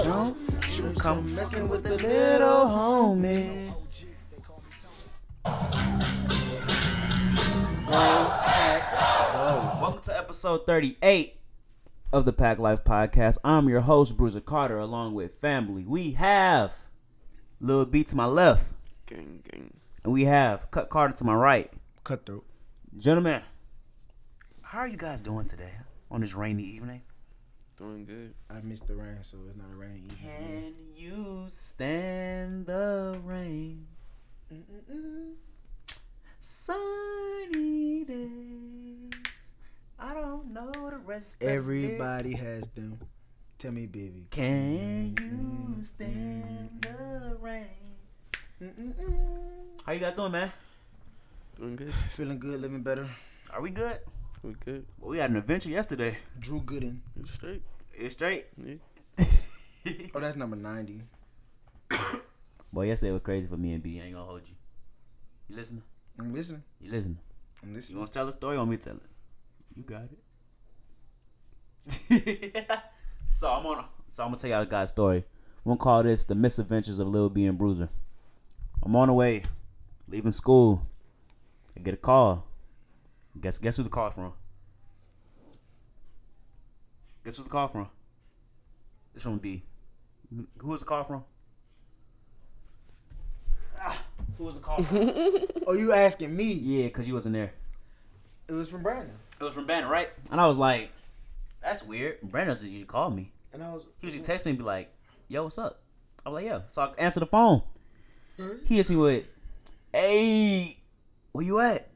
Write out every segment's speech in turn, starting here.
Don't you come messing with the little homie. Welcome to episode 38 of the Pack Life Podcast. I'm your host, Bruiser Carter, along with family. We have Lil B to my left. Gang. And we have Cut Carter to my right. Cutthroat. Gentlemen, how are you guys doing today on this rainy evening? Doing good. I missed the rain, so it's not a rainy evening. Can you stand the rain? Sunny days. I don't know the rest Everybody has them. Tell me, baby. Can you stand the rain? How you guys doing, man? Doing good. Feeling good, living better. Are we good? We good. Well, we had an adventure yesterday. Drew Gooden. You straight? You straight? Yeah. Oh, that's number 90. Boy, yesterday was crazy for me and B. I ain't gonna hold you. You listening? I'm listening. You listening? I'm You listening. want to tell the story or want me to tell it? You got it. So I'm gonna tell y'all guys' story. We're gonna call this the misadventures of Lil B and Bruiser. I'm on the way, leaving school. I get a call. Guess who the call from? Guess who the call from? This from D. Who was the call from? Who was the call from? Oh, you asking me? Yeah, cause you wasn't there. It was from Brandon. It was from Banner, right? And I was like, that's weird. Brandon doesn't usually call me. And I was. He usually text me and be like, yo, what's up? I was like, yeah. So I answer the phone. He hits me with, hey, where you at?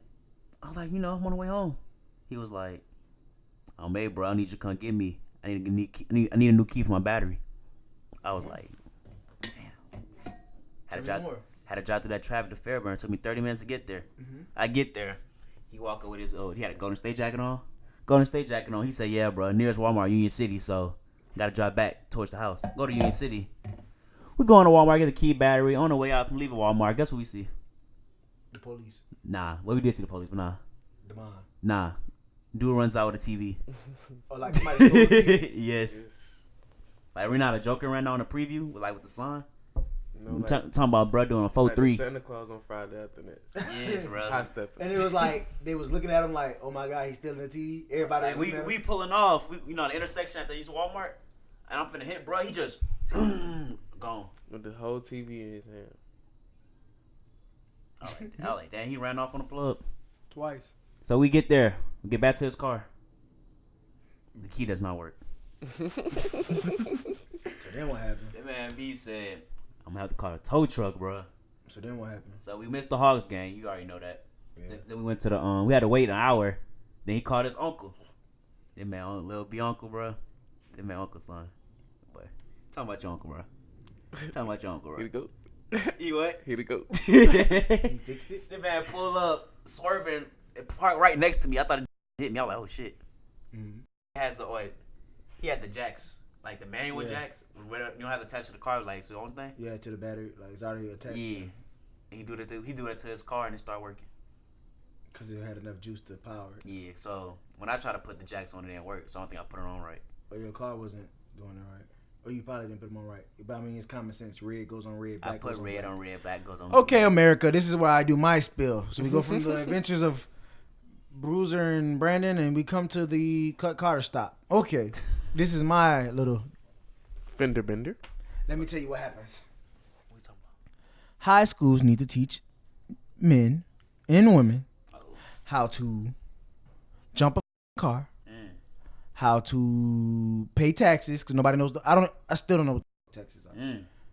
I was like, I'm on the way home. He was like, oh, hey, bro, I need you to come get me. I need a new key for my battery. I was like, damn. Had to drive through that traffic to Fairburn. It took me 30 minutes to get there. Mm-hmm. I get there. He walked up with he had a Golden State jacket on. He said, yeah, bro, nearest Walmart, Union City, so got to drive back towards the house. Go to Union City. We go to Walmart, get the key battery. On the way out from leaving Walmart, guess what we see? The police. Nah. Well, we did see the police, but nah. The mom. Nah. Dude runs out with a TV. Oh, like somebody stole the TV? Yes. Like, we're not a joker right now in the preview, with the sign. No, Talking about bro doing a 4-3. Santa Claus on Friday after next. Yes, bro. High stepping. And it was like, they was looking at him like, oh my God, he's stealing the TV. Everybody Like, was looking at we him. pulling off. The intersection at the East Walmart. And I'm finna hit, bro. He just gone. With the whole TV in his hand. I was like, damn, he ran off on the plug. Twice. So we get there. We get back to his car. The key does not work. So then what happened? That man B said, I'm gonna have to call a tow truck, bro. So then what happened? So we missed the Hogs game. You already know that. Yeah. Then we went to the we had to wait an hour. Then he called his uncle. That man, Lil B uncle, bro. That man uncle son. But talking about your uncle, bro. Here to go. You what? Here to go. He fixed it? That man pull up, swerving, and park right next to me. I thought it hit me. I was like, oh shit. Mm-hmm. He had the jacks, like the manual jacks. You don't have to attach to the car, like, so the only thing. Yeah, to the battery. Like, it's already attached. Yeah. And he do that to his car and it start working. Because it had enough juice to power it. Yeah, so when I try to put the jacks on, it didn't work. So I don't think I put it on right. Or your car wasn't doing it right. Or you probably didn't put them on right. But I mean, it's common sense. Red goes on red, black I put goes on red black. on red, black goes on Okay, America, this is where I do my spill. So we go from the adventures of Bruiser and Brandon, and we come to the Cut Carter stop. Okay, this is my little... Fender bender. Let me tell you what happens. What you talking about? High schools need to teach men and women how to jump a car, how to pay taxes, because nobody knows. I still don't know what taxes are.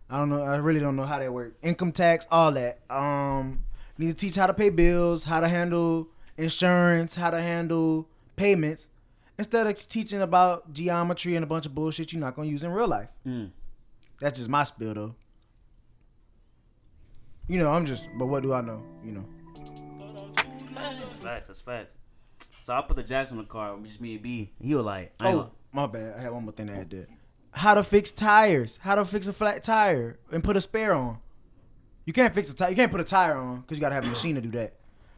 I don't know. I really don't know how they work. Income tax, all that. Need to teach how to pay bills, how to handle insurance, how to handle payments, instead of teaching about geometry and a bunch of bullshit you're not gonna use in real life. That's just my spill, though. But what do I know? That's facts. So I put the jacks on the car, just me and B. He was like, my bad. I had one more thing to add there. How to fix tires. How to fix a flat tire and put a spare on. You can't fix a tire. You can't put a tire on because you got to have a machine to do that.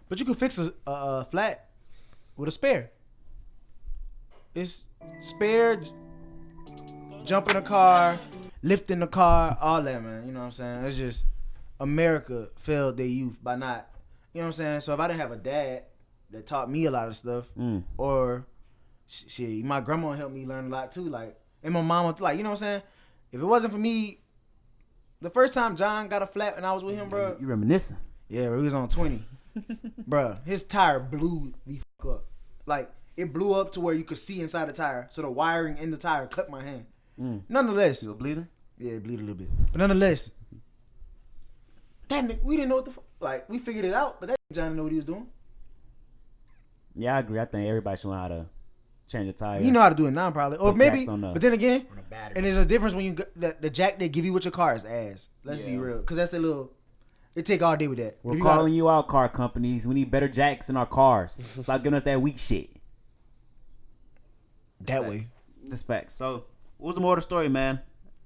But you can fix a flat with a spare. It's spare, jump in a car, lifting the car, all that, man. You know what I'm saying? It's just America failed their youth by not, you know what I'm saying? So if I didn't have a dad that taught me a lot of stuff, or shit, my grandma helped me learn a lot too, like, and my mama, like, you know what I'm saying? If it wasn't for me, the first time John got a flat and I was with him, bro. You reminiscing? Yeah, bro, he was on 20. Bro, his tire blew the fuck up. Like, it blew up to where you could see inside the tire. So the wiring in the tire cut my hand. Nonetheless. You were bleeding? Yeah, it bleed a little bit. But nonetheless, that nigga, we didn't know what the fuck. Like, we figured it out, but that John didn't know what he was doing. Yeah, I agree. I think everybody should know how to change a tire. You know how to do it now, probably. Or maybe, but then again, battery. and there's a difference when you the jack they give you with your car is ass. Let's be real. Because that's the little, it take all day with that. We're calling you out, car companies. We need better jacks in our cars. Stop giving us that weak shit. That way. That's facts. So, what was the more of the story, man?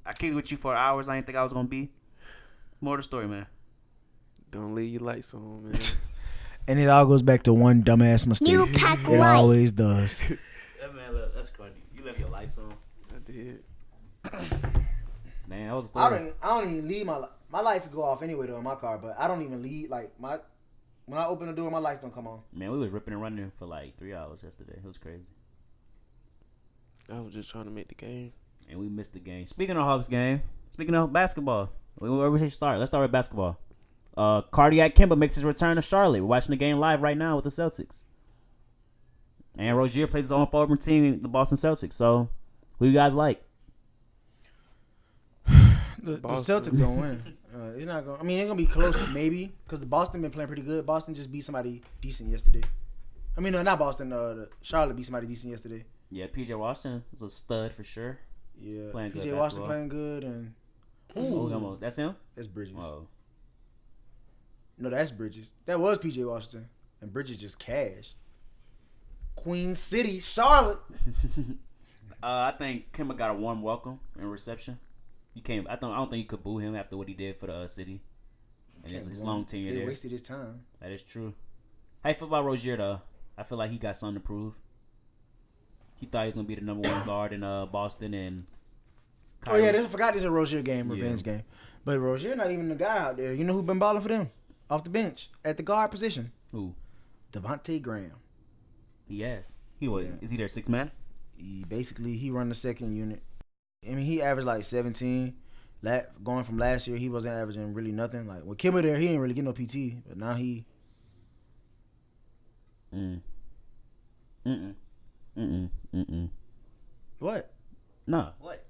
I kicked with you for hours. I didn't think I was going to be. More of the story, man. Don't leave your lights on, man. And it all goes back to one dumbass mistake. New PACT It light. always does. Yeah, man, look, that's crazy. You left your lights on. I did. Man, that was a story. I don't even leave my lights go off anyway though in my car, but I don't even leave when I open the door, my lights don't come on. Man, we was ripping and running for like 3 hours yesterday. It was crazy. I was just trying to make the game. And we missed the game. Speaking of Hawks game, speaking of basketball, where we should start? Let's start with basketball. Cardiac Kemba makes his return to Charlotte. We're watching the game live right now with the Celtics. And Rozier plays his own former team, the Boston Celtics. So, who you guys like? The Celtics gonna win. It's not gonna. I mean, it's gonna be close, maybe, because the Boston been playing pretty good. Boston just beat somebody decent yesterday. I mean, no, not Boston. Charlotte beat somebody decent yesterday. Yeah, PJ Washington is a stud for sure. Yeah, Playing good PJ basketball. Washington playing good, and Oh, that's him? that's Bridges. Oh. No, that's Bridges. That was PJ Washington, and Bridges just cash. Queen City, Charlotte. I think Kemba got a warm welcome and reception. You can't. I don't think you could boo him after what he did for the city. And it's his long tenure They there. wasted his time. That is true. How you feel about Rozier though? I feel like he got something to prove. He thought he was gonna be the number one guard in Boston and. Kyrie. Oh yeah, I forgot this is a Rozier game, revenge game. But Rozier not even the guy out there. You know who been balling for them? Off the bench at the guard position. Who? Devontae Graham. He has. He was. Yeah. Is he their sixth man? He run the second unit. I mean, he averaged like 17. Going from last year, he wasn't averaging really nothing. Like with Kimber there, he didn't really get no PT, but now he. What? No. What?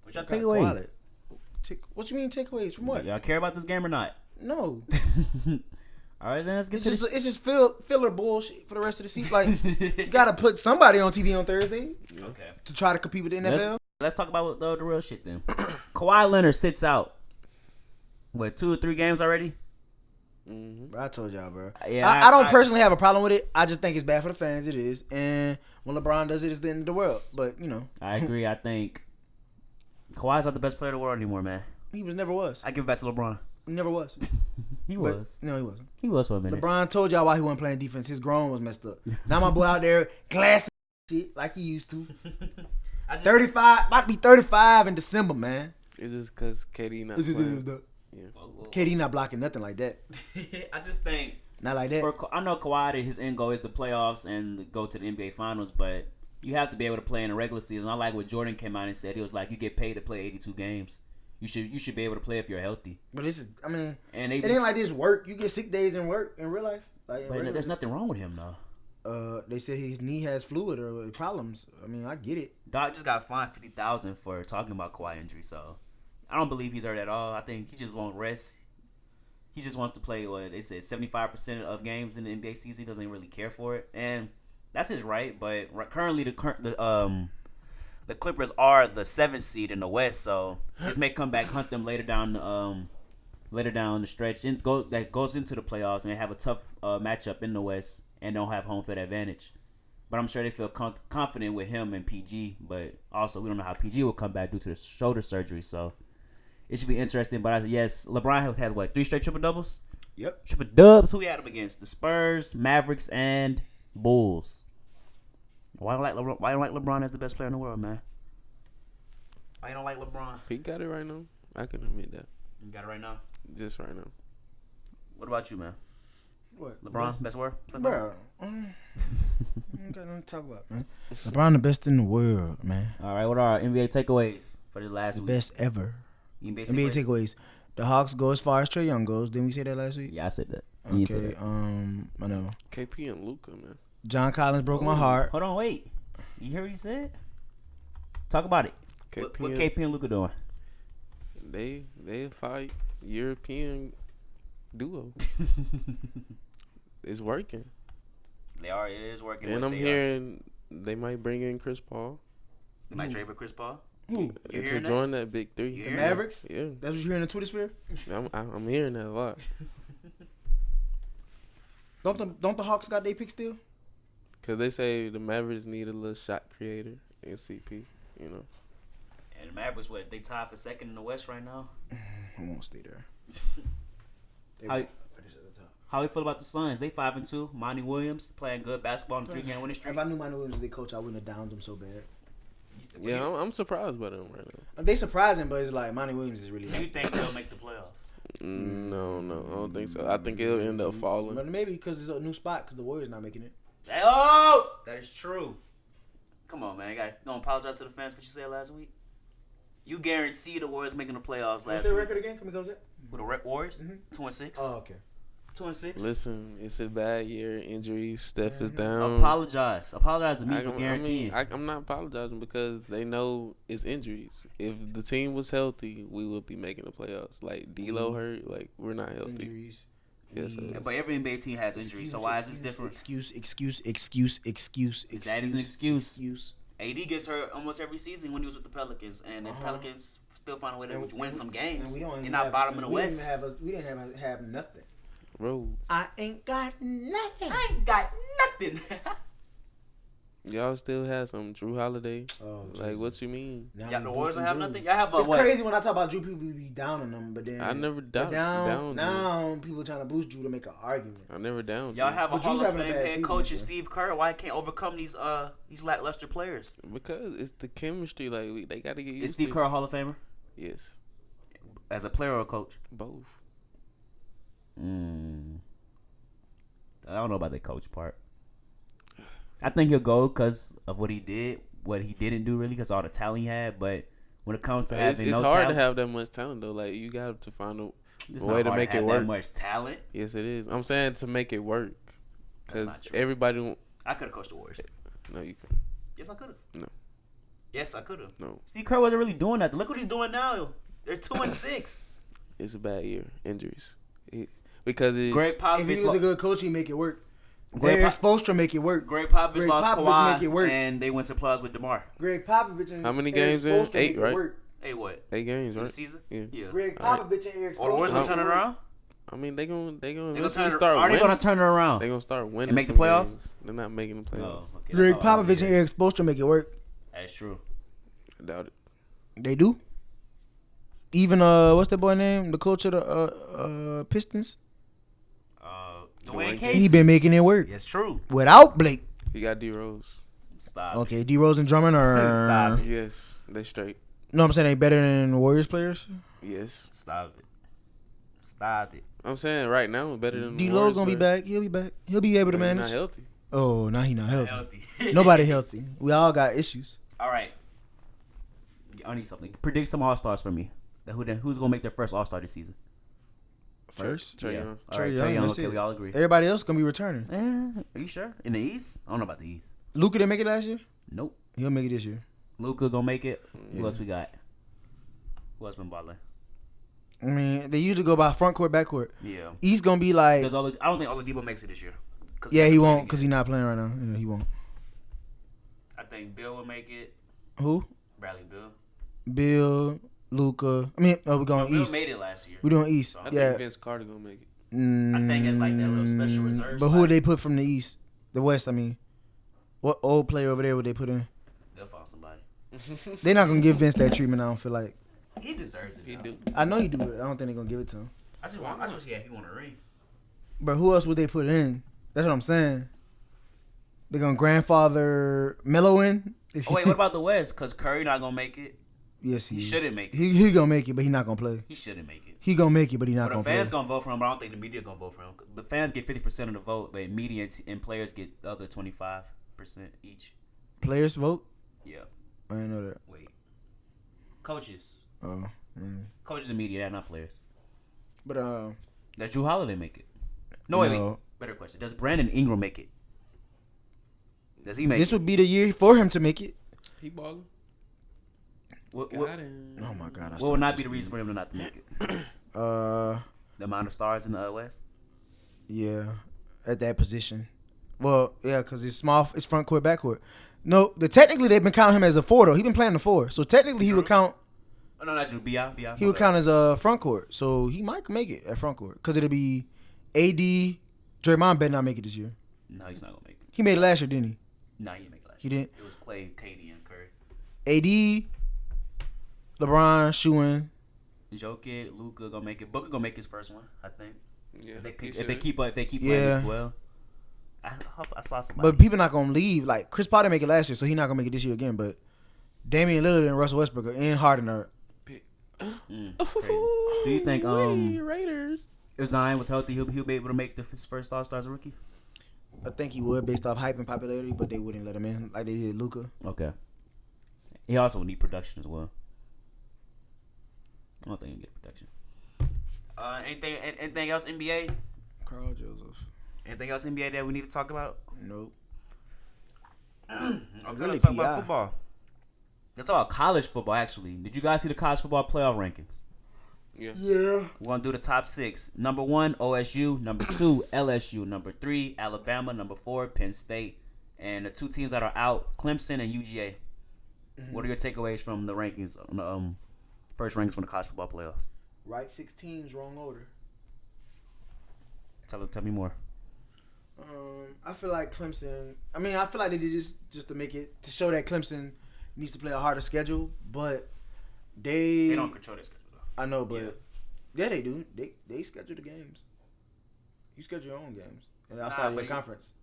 What y'all Got takeaways? quality. What you mean takeaways from what? Y'all care about this game or not? No. All right, then let's get It's to just filler bullshit for the rest of the season. Like you gotta put somebody on TV on Thursday Okay. to try to compete with the NFL. Let's talk about the real shit then. Kawhi Leonard sits out. What, 2 or 3 games already? Bro, I told y'all, bro. Yeah, I don't personally have a problem with it. I just think it's bad for the fans. It is, and when LeBron does it, it's the end of the world. But you know, I agree. I think Kawhi's not the best player in the world anymore, man. he never was. I give it back to LeBron. He never was. He But- was. No, he wasn't. He was for a minute. LeBron told y'all why he wasn't playing defense. His groin was messed up. Now my boy out there glassing shit like he used to. 35, about to be 35 in December, man. It's just because KD not playing. KD not blocking nothing like that. I just think Not like that. I know Kawhi, his end goal is the playoffs and go to the NBA Finals, but you have to be able to play in the regular season. I like what Jordan came out and said. He was like, "You get paid to play 82 games. You should be able to play if you're healthy." But this is, I mean, And it ain't like this work. You get sick days in work in real life. Like, but there's nothing wrong with him though. They said his knee has fluid or problems. I mean, I get it. Doc just got fined $50,000 for talking about Kawhi injury, so I don't believe he's hurt at all. I think he just wants rest. He just wants to play what they said 75% of games in the NBA season. He doesn't really care for it, and that's his right. But currently, the Clippers are the 7th seed in the West, so this may come back hunt them later down the stretch. That goes into the playoffs, and they have a tough matchup in the West, and don't have home field advantage. But I'm sure they feel confident with him and PG. But also, we don't know how PG will come back due to the shoulder surgery, so it should be interesting. But yes, LeBron had what, 3 straight triple doubles? Yep. Triple dubs. Who he had him against? The Spurs, Mavericks, and Bulls. Why don't like LeBron as the best player in the world, man? Why you don't like LeBron? He got it right now. I can admit that. You got it right now. Just right now. What about you, man? What? LeBron, best word? Bro, I don't got nothing to talk about, man. LeBron the best in the world, man. All right, what are our NBA takeaways for the last week? Best ever. NBA NBA takeaways. The Hawks go as far as Trae Young goes. Didn't we say that last week? Yeah, I said that. You didn't say Okay. that. I know. KP and Luka, man. John Collins broke my heart. Hold on, wait. You hear what he said? Talk about it. What KP and Luka doing? They fight European duo. It's working. It is working. And I'm hearing they might bring in Chris Paul. They might trade for Chris Paul. Who? You to hearing that? join that big three. The Mavericks? Yeah. That's what you hear in the Twitter sphere? I'm hearing that a lot. Don't the Hawks got their pick still? Because they say the Mavericks need a little shot creator in CP, you know. And the Mavericks, they tied for second in the West right now. I won't stay there. How you feel about the Suns? They 5-2. Monty Williams playing good basketball in the 3-game winning streak. If I knew Monty Williams was their coach, I wouldn't have downed them so bad. Yeah, I'm surprised by them right now. They surprising, but it's like Monty Williams is really. Do you think they'll make the playoffs? No, I don't think so. I think it'll end up falling. But maybe because it's a new spot because the Warriors not making it. Oh, that is true. Come on, man. Don't apologize to the fans for what you said last week. You guarantee the Warriors making the playoffs last What's their week. record again? Can we go there? With the Warriors? Mm-hmm. 2-6. Oh, okay. 2-6. Listen, it's a bad year. Injuries. Steph is down. Apologize to me for guaranteeing. I'm not apologizing because they know it's injuries. If the team was healthy, we would be making the playoffs. Like D'Lo hurt. Like we're not healthy. Injuries. Yes, Yeah, but every NBA team has injuries, so why is this different? Excuse. That is an excuse. AD gets hurt almost every season when he was with the Pelicans, and the Pelicans still find a way to win some games. They're not bottom of the West. We didn't have nothing. Bro, I ain't got nothing. y'all still have some Drew Holiday. Oh, like what you mean? Y'all the Warriors don't have nothing. Y'all have It's what? crazy when I talk about Drew, people be down on them, but then I never down now people trying to boost Drew to make an argument. I never down. Y'all have a But Drew's Hall of having a Fame bad head season, coach in so. Steve Kerr. Why can't overcome these lackluster players? Because it's the chemistry. Like they got to get used Is Steve to. Kerr a Hall of Famer Yes, as a player or a coach? both. I don't know about the coach part. I think he'll go because of what he did, what he didn't do really, because all the talent he had. But when it comes to having It's no hard talent, to have that much talent though. Like you got to find a it's way not to hard make to it have work. that much talent. Yes, it is. I'm saying to make it work That's because not true. everybody. I could have coached the Warriors. No, you can. Yes, I could have. No. Yes, I could have. No, Steve Kerr wasn't really doing that. Look what he's doing now. They're 2-6. it's a bad year. Injuries. Because it's Greg Popovich. If he was a good coach, he make it work. Greg Eric Spoelstra make it work. Greg Popovich lost Popovich make it Kawhi, work. and they went to playoffs with DeMar. Greg Popovich and How many Eric games in? Spoelstra 8, make it right? work. Hey, what? 8 games, In the right? season? Yeah. Greg All right. Popovich and Eric Or the Warriors Spoelstra gonna turn it around? I mean, they gonna They gonna eventually turn, start are they winning. gonna turn it around? They gonna start winning. And make the some playoffs? games. They're not making the playoffs. Okay, Greg that's all I Popovich and hear. Eric Spoelstra make it work. That's true. I doubt it. They do. Even what's that boy name? The coach of the Pistons. Dwayne Dwayne Casey. He been making it work It's true. without Blake. He got D Rose. Stop. Okay, D Rose and Drummond are. Stop it. Yes, they straight. No, I'm saying they better than Warriors players. Yes, Stop it. Stop it. I'm saying right now better than D the Lo Warriors gonna be player. back. He'll be back. He'll be able to But he's manage. Not healthy. Oh, now he not healthy. Healthy. Nobody healthy. We all got issues. All right. I need something. Predict some All Stars for me. Who's gonna make their first All Star this season? First, Trae Yeah. Young. All right, Trae Trae Young, Young. that's Okay, it. we all agree. Everybody else gonna be returning. Are you sure? In the East? I don't know about the East. Luka didn't make it last year. Nope. He'll make it this year. Luka gonna make it. Who Yeah. else we got? Who else been balling? I mean, they usually go by front court, back court. Yeah. East gonna be like, I don't think Oladipo makes it this year. yeah, he won't because he's not playing right now. Yeah, he won't. I think Bill will make it. Who? Bradley Bill. Bill, Luka. I mean, we're going Bill East. made it last year. We're doing East. I I Yeah. think Vince Carter gonna make it. I think it's like that little special reserve But who spot. would they put from the East? The West, I mean. What old player over there would they put in? They'll find somebody. They're not going to give Vince that treatment, I don't feel like. He deserves it. He though. do. I know you do, but I don't think they're going to give it to him. I just want to see if he want a ring. But who else would they put in? That's what I'm saying. They're going to grandfather Melo in? Oh wait, what about the West? Because Curry not gonna make it. Yes, He is. shouldn't make it. He gonna make it, but he not gonna play. He shouldn't make it. He gonna make it, but he not But gonna the play. fans gonna vote for him, but I don't think the media gonna vote for him. The fans get 50% of the vote, but media and players get the other 25% each. Players vote? Yeah. I didn't know that. Wait. Coaches. Oh, man. Coaches and media, not players. But Does Drew Holiday make it? No, wait. Better question. Does Brandon Ingram make it? Does he make this it? would be the year for him to make it. He balling. What, Oh my God! what would not be the reason for him to not to make it? Uh, The amount of stars in the West. yeah, at that position. Well, yeah, because it's small. It's front court, back court. No, technically they've been counting him as a 4 though. He been playing the 4, so technically he would count. Oh, no, not Drew. Bi. He would count as a front court, so he might make it at front court because it'll be AD. Draymond better not make it this year. No, he's not gonna make it. He made it last year, didn't he? No, he didn't make it last He year. didn't. It was Clay, KD, and Curry. AD, LeBron, Shooin. Jokic, Luka gonna make it. Booker gonna make his first one, I think. Yeah. If they keep playing Yeah. as well. I saw somebody. But people not gonna leave. Like Chris Paul didn't make it last year, so he's not gonna make it this year again. But Damian Lillard and Russell Westbrook and Harden are. Crazy. Do you think Raiders? if Zion was healthy, he'll be able to make his first All-Star as a rookie? I think he would based off hype and popularity, but they wouldn't let him in like they did Luka. Okay. He also would need production as well. I don't think he'll get production. Anything else NBA? Carl Joseph. Anything else NBA that we need to talk about? Nope. Okay, Really let's talk PI. about football. Let's talk about college football, actually. Did you guys see the college football playoff rankings? Yeah. Yeah. We're going to do the top 6. Number 1, OSU. Number 2, LSU. Number 3, Alabama. Number 4, Penn State. And the 2 teams that are out, Clemson and UGA. What are your takeaways from the rankings, first rankings from the college football playoffs? Right 6 teams, wrong order. Tell me more. I feel like Clemson. I mean, I feel like they did this just to make it to show that Clemson needs to play a harder schedule, but They don't control their schedule, though. I know, but yeah, they do. They schedule the games. You schedule your own games outside of your conference.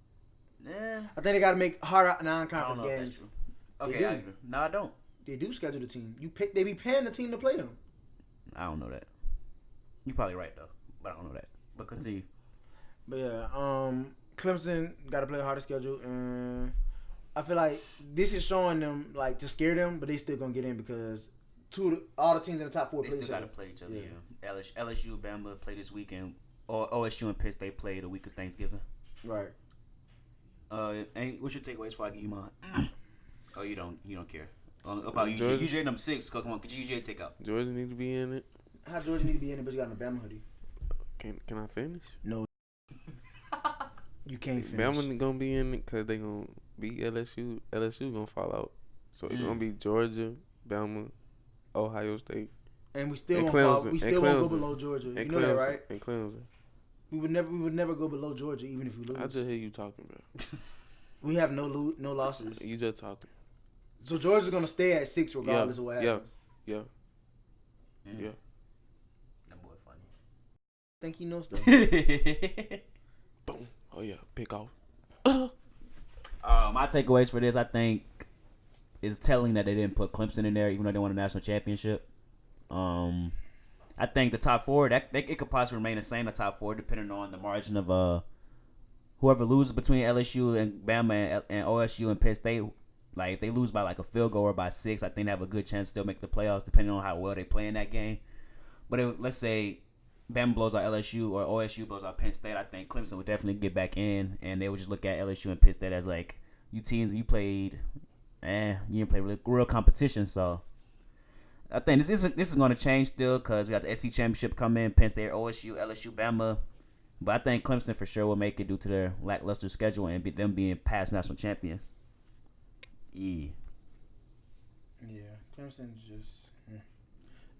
Yeah. I think they got to make harder I don't non-conference know if games. that's true. Okay, do. I agree. No, I don't. They do schedule the team. They be paying the team to play them. I don't know that. You're probably right, though. But I don't know that. But continue. But yeah, Clemson got to play a harder schedule, and I feel like this is showing them like to scare them, but they still gonna get in because all the teams in the top 4 They play still each got other. to play each other, Yeah. yeah. LSU, Bama play this weekend. Or OSU and Penn State play the week of Thanksgiving. Right. And what's your takeaways before I give you mine? Oh, you don't care. About UGA. Georgia. UGA number 6. Come on, get your UGA take out. Georgia need to be in it. How Georgia need to be in it, but you got an Bama hoodie. Can I finish? No. You can't finish. Bama gonna be in it because they gonna beat LSU. LSU gonna fall out. So it's gonna be Georgia, Bama, Ohio State, And we still and won't fall. Clemson. We still won't go below Georgia. You and know that, Clemson, right? And Clemson. We would never go below Georgia, even if we lose. I just hear you talking, bro. We have no losses. You just talking. So Georgia's gonna stay at 6 regardless of what happens. Yeah. That boy funny. I think he knows stuff. Boom. Oh yeah. Pick off. My takeaways for this, I think, is telling that they didn't put Clemson in there, even though they won a national championship. I think the top 4 it could possibly remain the same. The top 4, depending on the margin of whoever loses between LSU and Bama and OSU and Penn State. Like if they lose by like a field goal or by 6, I think they have a good chance to still make the playoffs, depending on how well they play in that game. But let's say Bama blows out LSU or OSU blows out Penn State, I think Clemson would definitely get back in, and they would just look at LSU and Penn State as like, you teams you played, you didn't play real competition. So I think this is going to change still because we got the SEC championship coming, Penn State, OSU, LSU, Bama. But I think Clemson for sure will make it due to their lackluster schedule and them being past national champions. Yeah. Yeah, Clemson just.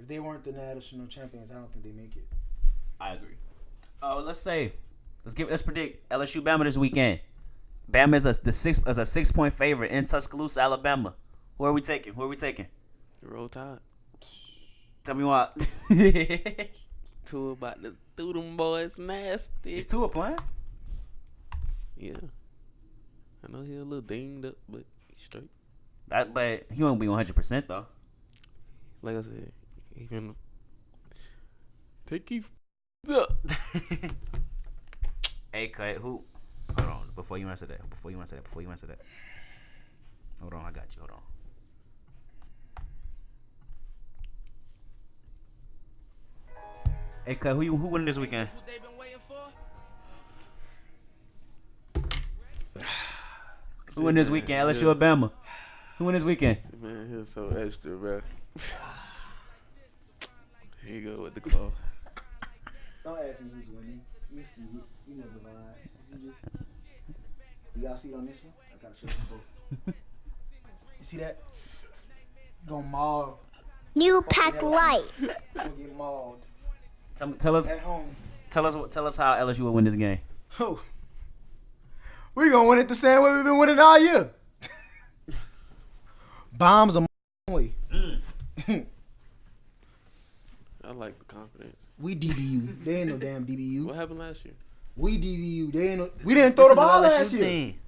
If they weren't the national champions, I don't think they make it. I agree. Let's predict LSU Bama this weekend. Bama is a 6-point favorite in Tuscaloosa, Alabama. Who are we taking? Roll Tide. Tell me what. Tua about to do them boys nasty. Is Tua playing? Yeah. I know he a little dinged up, but he's straight. But he won't be 100% though. like I said, even take you up. Hey, cut. Who? Hold on. Before you answer that. Hold on. I got you. Hold on. Hey, cut. Who winning this weekend? Who win this weekend? LSU or Bama? Who win this weekend? Man, he's so extra, bro. Here you go with the call. Don't ask me who's winning. You see it. You know the vibes. You see this? Do y'all see it on this one? I gotta show you both. You see that? Gonna maul. New PACT Light. Gonna get mauled. Tell us. At home. Tell us how LSU will win this game. Oh. We gonna win it the same way we've been winning all year. Bombs a way. I like the confidence. We DBU. They ain't no damn DBU. What happened last year? We DBU. They ain't no. We didn't throw the ball last year. Team.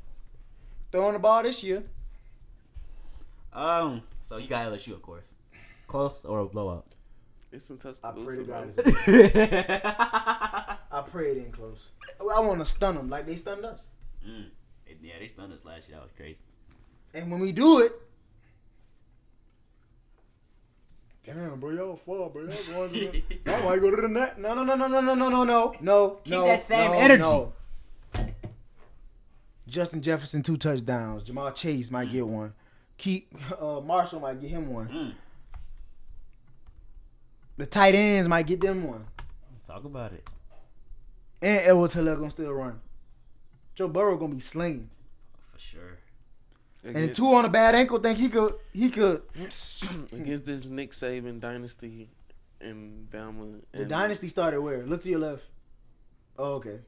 Throwing the ball this year. So you got LSU, of course. Close or a blowout? It's in I Tuscaloosa. pray to God bro. it's I pray it ain't close. I want to stun them like they stunned us. Yeah, they stunned us last year. That was crazy. And when we do it, damn, bro, y'all fall, bro. Y'all might go to the net. No. Keep that same energy. No. Justin Jefferson 2 touchdowns. Jamal Chase might get one. Marshall might get him one. The tight ends might get them one. Talk about it. And Edwards Hiller gonna still run. Joe Burrow gonna be slinging. For sure. And 2 on a bad ankle, think he could. Against this Nick Saban dynasty in Bama. The dynasty started where? Look to your left. Oh, okay.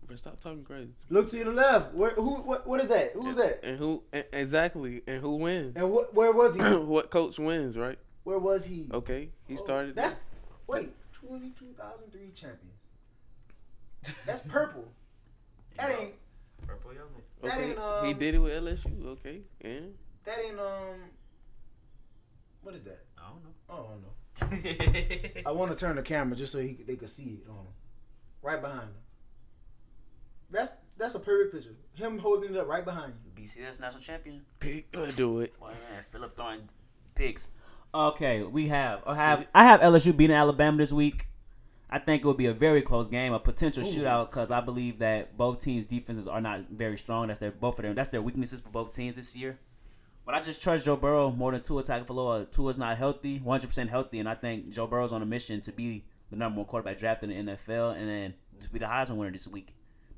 Bro, stop talking crazy. Look to your left. What is that? Who's that? And who exactly? And who wins? And where was he? What coach wins? Right. Where was he? Okay, he started. That's 2003 champion. That's purple. That ain't Purple yellow. that Okay, ain't he did it with LSU. Okay, and that ain't what is that? I don't know. I don't know. I want to turn the camera just so they could see it on him. Right behind him. That's a perfect picture. Him holding it up right behind you. BCS national champion. pick. Do it. Boy, man, Philip throwing picks. Okay, I have LSU beating Alabama this week. I think it will be a very close game, a potential shootout, because I believe that both teams' defenses are not very strong. That's their weaknesses for both teams this year. But I just trust Joe Burrow more than Tua Tagovailoa. Tua's not healthy, 100% healthy, and I think Joe Burrow's on a mission to be the number 1 quarterback drafted in the NFL, and then to be the Heisman winner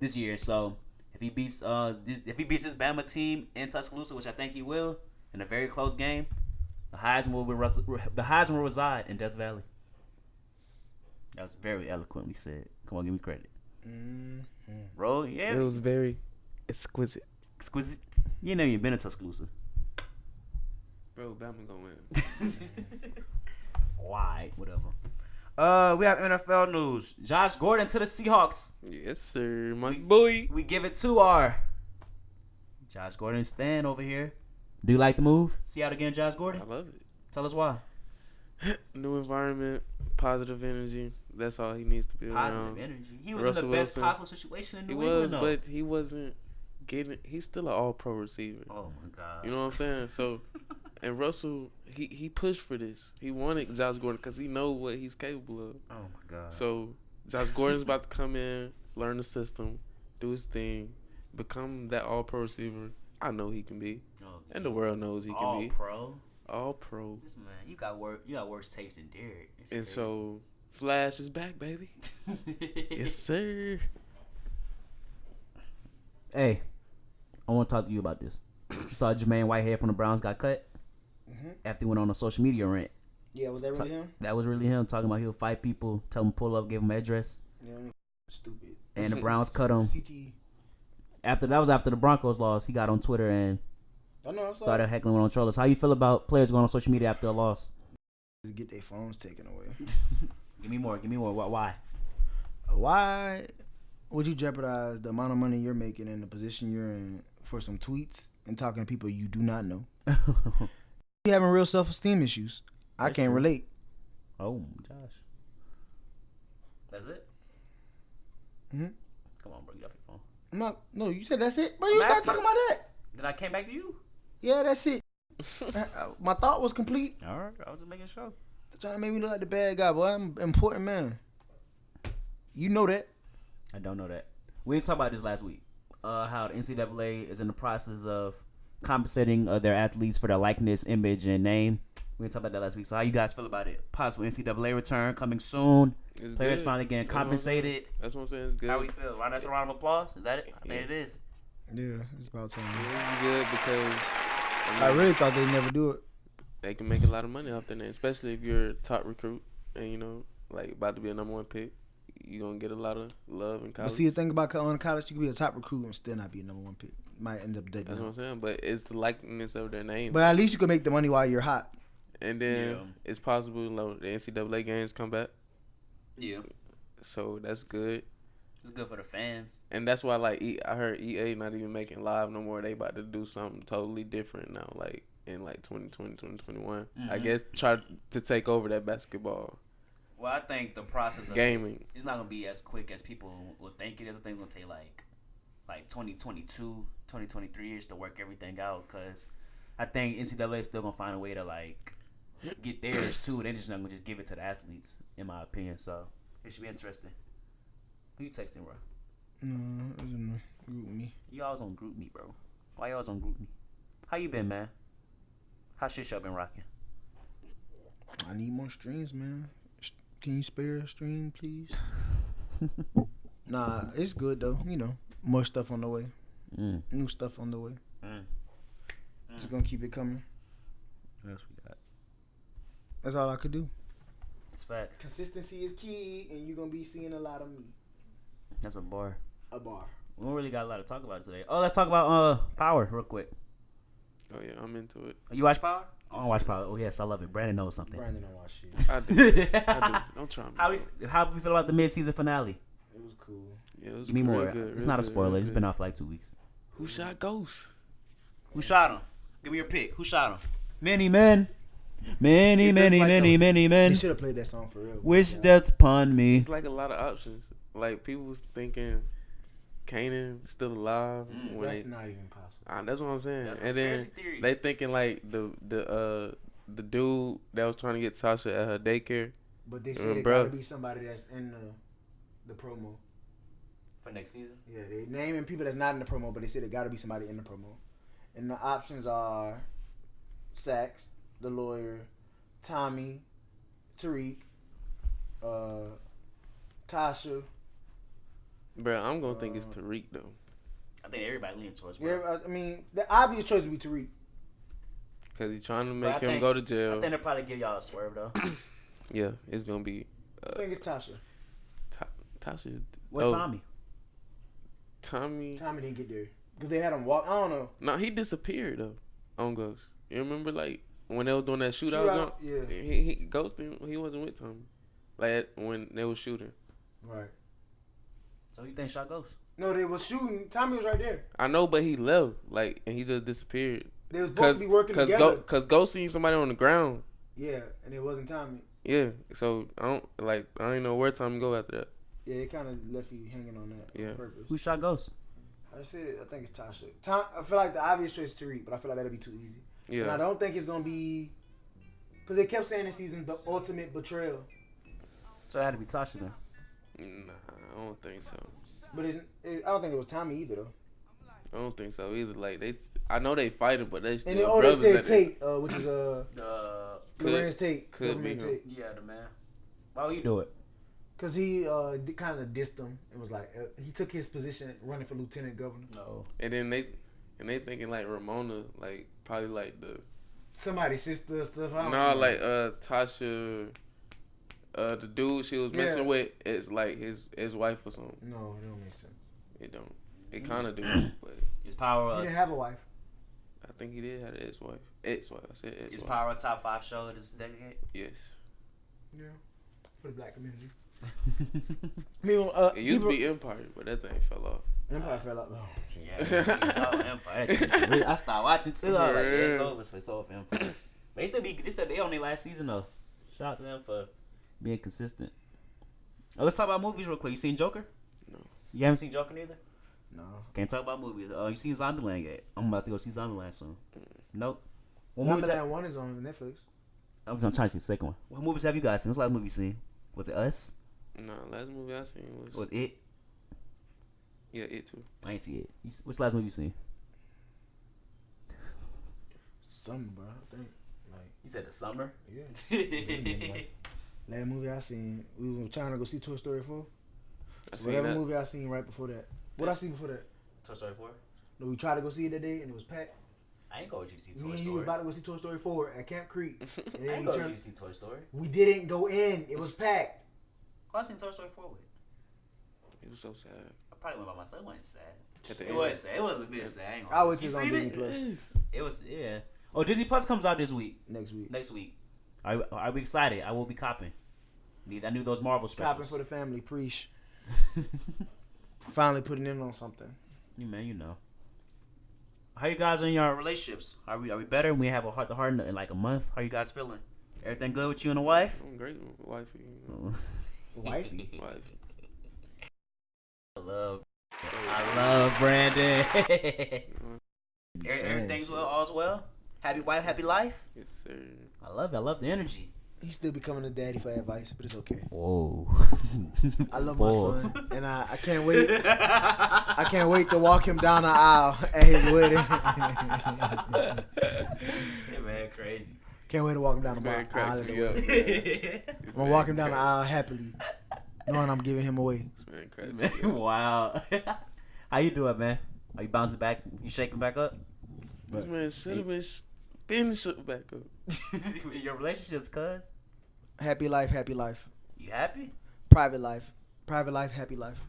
this year. So if he beats this Bama team in Tuscaloosa, which I think he will, in a very close game, the Heisman will reside in Death Valley. That was very eloquently said. Come on, give me credit. Bro, yeah. It was very exquisite. You know you've been in Tuscaloosa. Bro, Bama gonna win. Why? Whatever. We have NFL news. Josh Gordon to the Seahawks. Yes, sir. My boy. We give it to our Josh Gordon stand over here. Do you like the move? Seattle again, Josh Gordon? I love it. Tell us why. New environment, positive energy. That's all he needs to be Positive around. energy. He was Russell in the best Wilson. possible situation in He New England, was, though. but he wasn't getting. He's still an all-pro receiver. Oh my God. You know what I'm saying? So, and Russell, he pushed for this. He wanted Josh Gordon because he know what he's capable of. Oh my God. So Josh Gordon's about to come in, learn the system, do his thing, become that all-pro receiver. I know he can be, and the world knows he can be all pro. This man, you got worse taste than Derek. It's And crazy. so Flash is back, baby. Yes, sir. Hey, I want to talk to you about this. You saw Jermaine Whitehead from the Browns got cut after he went on a social media rant. Yeah, was that really him? That was really him talking about he'll fight people, tell them pull up, give them address. Yeah, stupid. And the Browns cut him. CT. After the Broncos lost, he got on Twitter and I know. I saw started heckling on trollers. How you feel about players going on social media after a loss? Just get their phones taken away. Give me more. Why? Why would you jeopardize the amount of money you're making and the position you're in for some tweets and talking to people you do not know? be having real self-esteem issues. I can't relate. Oh, Josh. That's it? Mm-hmm. Come on, bro. Get off your phone. I'm not. No, you said that's it, bro. You started talking about that. Then I came back to you. Yeah, that's it. My thought was complete. All right, I was just making sure. Trying to make me look like the bad guy, boy. I'm an important man. You know that. I don't know that. We didn't talk about this last week. How the NCAA is in the process of compensating their athletes for their likeness, image, and name. We didn't talk about that last week. So how you guys feel about it? Possible NCAA return coming soon. It's Players good. finally getting compensated. That's what I'm saying. It's good. How we feel? Right, that's a round of applause. Is that it? I think it is. Yeah, it's about time. It's good because I really thought they'd never do it. they can make a lot of money off their name, especially if you're a top recruit and, you know, like about to be a number 1 pick. You're going to get a lot of love in college. But see, the thing about on college, you can be a top recruit and still not be a number 1 pick. You might end up dead. That's what I'm saying. But it's the likeness of their name. But at least you can make the money while you're hot. And then it's possible, you know, the NCAA games come back. Yeah. So that's good. It's good for the fans. And that's why, like, I heard EA not even making live no more. They about to do something totally different now, like, in, like, 2020, 2021. I guess try to take over that basketball. Well, I think the process of gaming, it's not going to be as quick as people will think it is. I think it's going to take, like 2022, 2023 years to work everything out. Because I think NCAA is still going to find a way to, like, get theirs, too. They're just not going to just give it to the athletes, in my opinion. So it should be interesting. Who you texting, bro? No, it was in the group me. You always on group me, bro. Why you always on group me? How you been, man? How shit show been rocking? I need more streams, man. Can you spare a stream, please? Nah, it's good though. You know, more stuff on the way. New stuff on the way. Just gonna keep it coming. What else we got? That's all I could do. It's fact. Consistency is key, and you're gonna be seeing a lot of me. That's a bar. A bar. We don't really got a lot to talk about today. Oh, let's talk about Power real quick. oh, yeah, I'm into it. You watch Power? I don't watch Power. Oh, yes, I love it. Brandon knows something. Brandon don't watch shit. I do. Don't try me. How do we feel about the mid-season finale? It was cool. Yeah, it was Give me more. good, It's not a spoiler. It's good. been off for like 2 weeks. Who shot Ghost? Who shot him? Give me your pick. Who shot him? Many men. Many It's just like They men. should have played that song for real. Wish death upon me. It's like a lot of options. Like, people was thinking Kanan still alive. when That's they, not even possible. that's what I'm saying. That's And then conspiracy theory. they thinking like the dude that was trying to get Tasha at her daycare. But they said it Bruh. gotta be somebody that's in the promo. For next season? Yeah, they naming people that's not in the promo, but they said it gotta be somebody in the promo. And the options are Sax, the lawyer, Tommy, Tariq, Tasha. Bro, I'm gonna think it's Tariq though. I think everybody leans towards Yeah, bro. I mean, the obvious choice would be Tariq. Cause he's trying to But I make him think- go to I jail. think they'll probably give y'all a swerve, though. Yeah, it's gonna be I think it's Tasha. Tasha's. What Tommy? Tommy. Tommy didn't get there because they had him walk. I don't know. No, he disappeared though. On Ghost. You remember like when they was doing that shootout? Shootout, yeah. He Ghost. He wasn't with Tommy. Like when they was shooting. Right. So you think shot Ghost? No, they was shooting. Tommy was right there. I know, but he left. Like, and he just disappeared. They was supposed to be working together. Cause Ghost seen somebody on the ground. Yeah, and it wasn't Tommy. Yeah. So I don't know where Tommy go after that. Yeah, it kind of left you hanging on that Yeah. on purpose. Who shot Ghost? I said it. I think it's Tasha. I feel like the obvious choice is Tariq, but I feel like that'll be too easy. Yeah. And I don't think it's gonna be because they kept saying this season the ultimate betrayal. So it had to be Tasha then. Nah, I don't think so. But I don't think it was Tommy either though. I don't think so either. Like I know they fighting, but they still And then, they brothers. said at Tate, which is Lorenz Tate, could be government him. Tate, Yeah, the man. Why would you do it? because he kind of dissed him. It was like he took his position running for lieutenant governor. No. And then they thinking like Ramona, like probably like the Somebody's sister or stuff. I don't no, know. like Tasha, the dude she was messing with is like his wife or something. No, it don't make sense. It don't. It kind of do, but Is Power He didn't have a wife. I think he did have an ex-wife. Ex-wife. I said ex-wife. is Power a top 5 show of this decade? Yes. Yeah, for the black community. I mean, It used to be Empire, but that thing fell off. Empire fell out. Oh, Yeah, we can talk Empire. I stopped watching too. I was like, yeah, it's over for Empire. They on their last season though. Shout out to them for being consistent. Let's talk about movies real quick. You seen Joker? No. You haven't seen Joker neither? No. Can't talk about movies. You seen Zombieland yet? I'm about to go see Zombieland soon. Nope. What Zombieland 1 is on Netflix. I'm trying to see the second one. What movies have you guys seen? What's the last movie you seen? Was it Us? No, last movie I seen was It? Yeah, It too. I ain't see it. What's the last movie you seen? Something, bro. I think. Like, You said The Summer? Yeah. Last movie I seen, we were trying to go see Toy Story 4. Whatever movie I seen right before that. What I seen before that? Toy Story 4? No, we tried to go see it that day and it was packed. I ain't go with you to see Toy Me and Story. you was about to go see Toy Story 4 at Camp Creek. And I then ain't go with you to see Toy Story. We didn't go in. It was packed. Who I seen Toy Story 4 with? It was so sad. I probably went by myself. It wasn't sad. At the It end. was sad. It was a bit sad. I ain't I gonna was you just on seen Disney it? Plus It was, yeah. Oh, Disney Plus comes out this week. next week. Are we excited? I will be copping. I knew those Marvel specials. Copping for the family, preach. Finally putting in on something. You know. How you guys in your relationships? Are we better? We have a heart to heart in like a month. How you guys feeling? Everything good with you and the wife? I'm great with wifey. You know. Wifey. Wifey. I love Brandon. Everything's well, all's well. Happy wife, happy life. Yes, sir. I love it. I love the energy. He's still becoming a daddy for advice, but it's okay. Whoa. I love my son, and I can't wait. I can't wait to walk him down the aisle at his wedding. Yeah, man, crazy. Can't wait to walk him down the aisle. At the wedding. I'm gonna walk him down the aisle happily, knowing I'm giving him away. Man, crazy. Wow. How you doing, man? Are you bouncing back? You shaking back up? This man should have been shook back up. Your relationships, cuz. Happy life, happy life. You happy? Private life, happy life.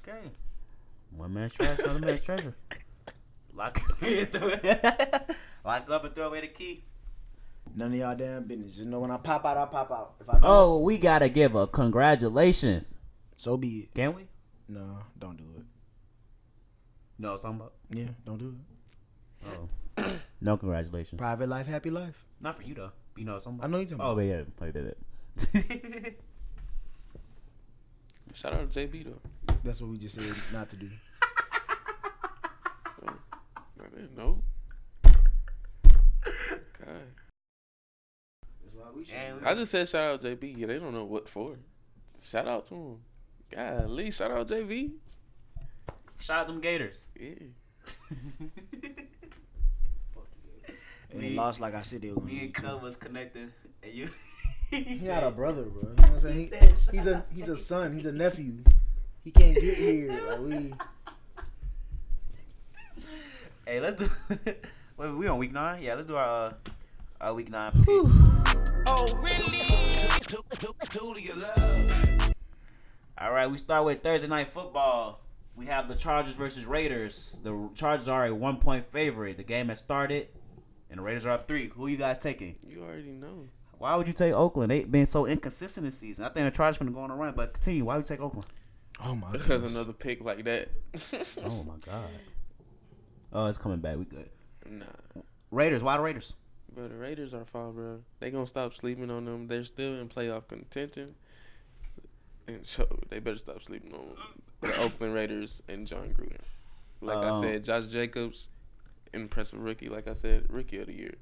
Okay. One man's trash, another man's treasure. Lock up and throw away the key. None of y'all damn business. Just know when I pop out, I pop out. If I don't, we gotta give a congratulations. so be it. Can we? No, don't do it. You know what I'm talking about? Yeah, don't do it. Oh. No congratulations. Private life, happy life. Not for you though. You know what I'm talking I about? know you talking about. Oh, but yeah. I did it. Shout out to JB though. That's what we just said not to do. I didn't know. God. That's why we should. I just said shout out JB. Yeah, they don't know what for. Shout out to him. Golly, shout out JB. Shout out them Gators. Yeah. And they lost like I said they were. Me and Cub was connecting, and you. He not a brother, bro. You know what I'm saying? He's a son. He's a nephew. He can't get here. Like we. Hey, let's do. Wait, we on week 9? Yeah, let's do our week 9 picks. Oh, really? Who do you love? All right, we start with Thursday night football. We have the Chargers versus Raiders. The Chargers are a 1-point favorite. The game has started, and the Raiders are up 3. Who you guys taking? You already know. Why would you take Oakland? They've been so inconsistent this season. I think the Chargers finna go on a run, but continue. Why would you take Oakland? Oh my god. Because another pick like that. Oh my god. Oh, it's coming back. We good. Nah. Raiders. Why the Raiders? Bro, the Raiders are foul, bro. They gonna stop sleeping on them. They're still in playoff contention. And so they better stop sleeping on the Oakland Raiders and John Gruden. Like I said, Josh Jacobs, impressive rookie. Like I said, rookie of the year.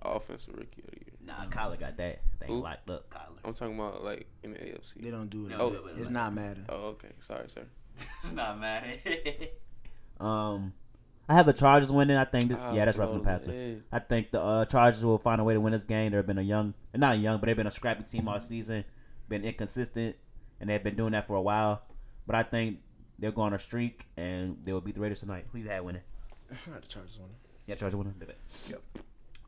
Offensive rookie of the year. Nah, Kyler got that. They Who? locked up, Kyler. I'm talking about like in the AFC. They don't do it. Oh, It's not matter. Oh, okay. Sorry, sir. It's not mad. I have the Chargers winning. I think. That's right from the passer. I think the Chargers will find a way to win this game. They've been but they've been a scrappy team all season. Been inconsistent, and they've been doing that for a while. But I think they'll go on a streak, and they will beat the Raiders tonight. Who you had winning? I had the Chargers winning. Yeah, Chargers winning. Yep.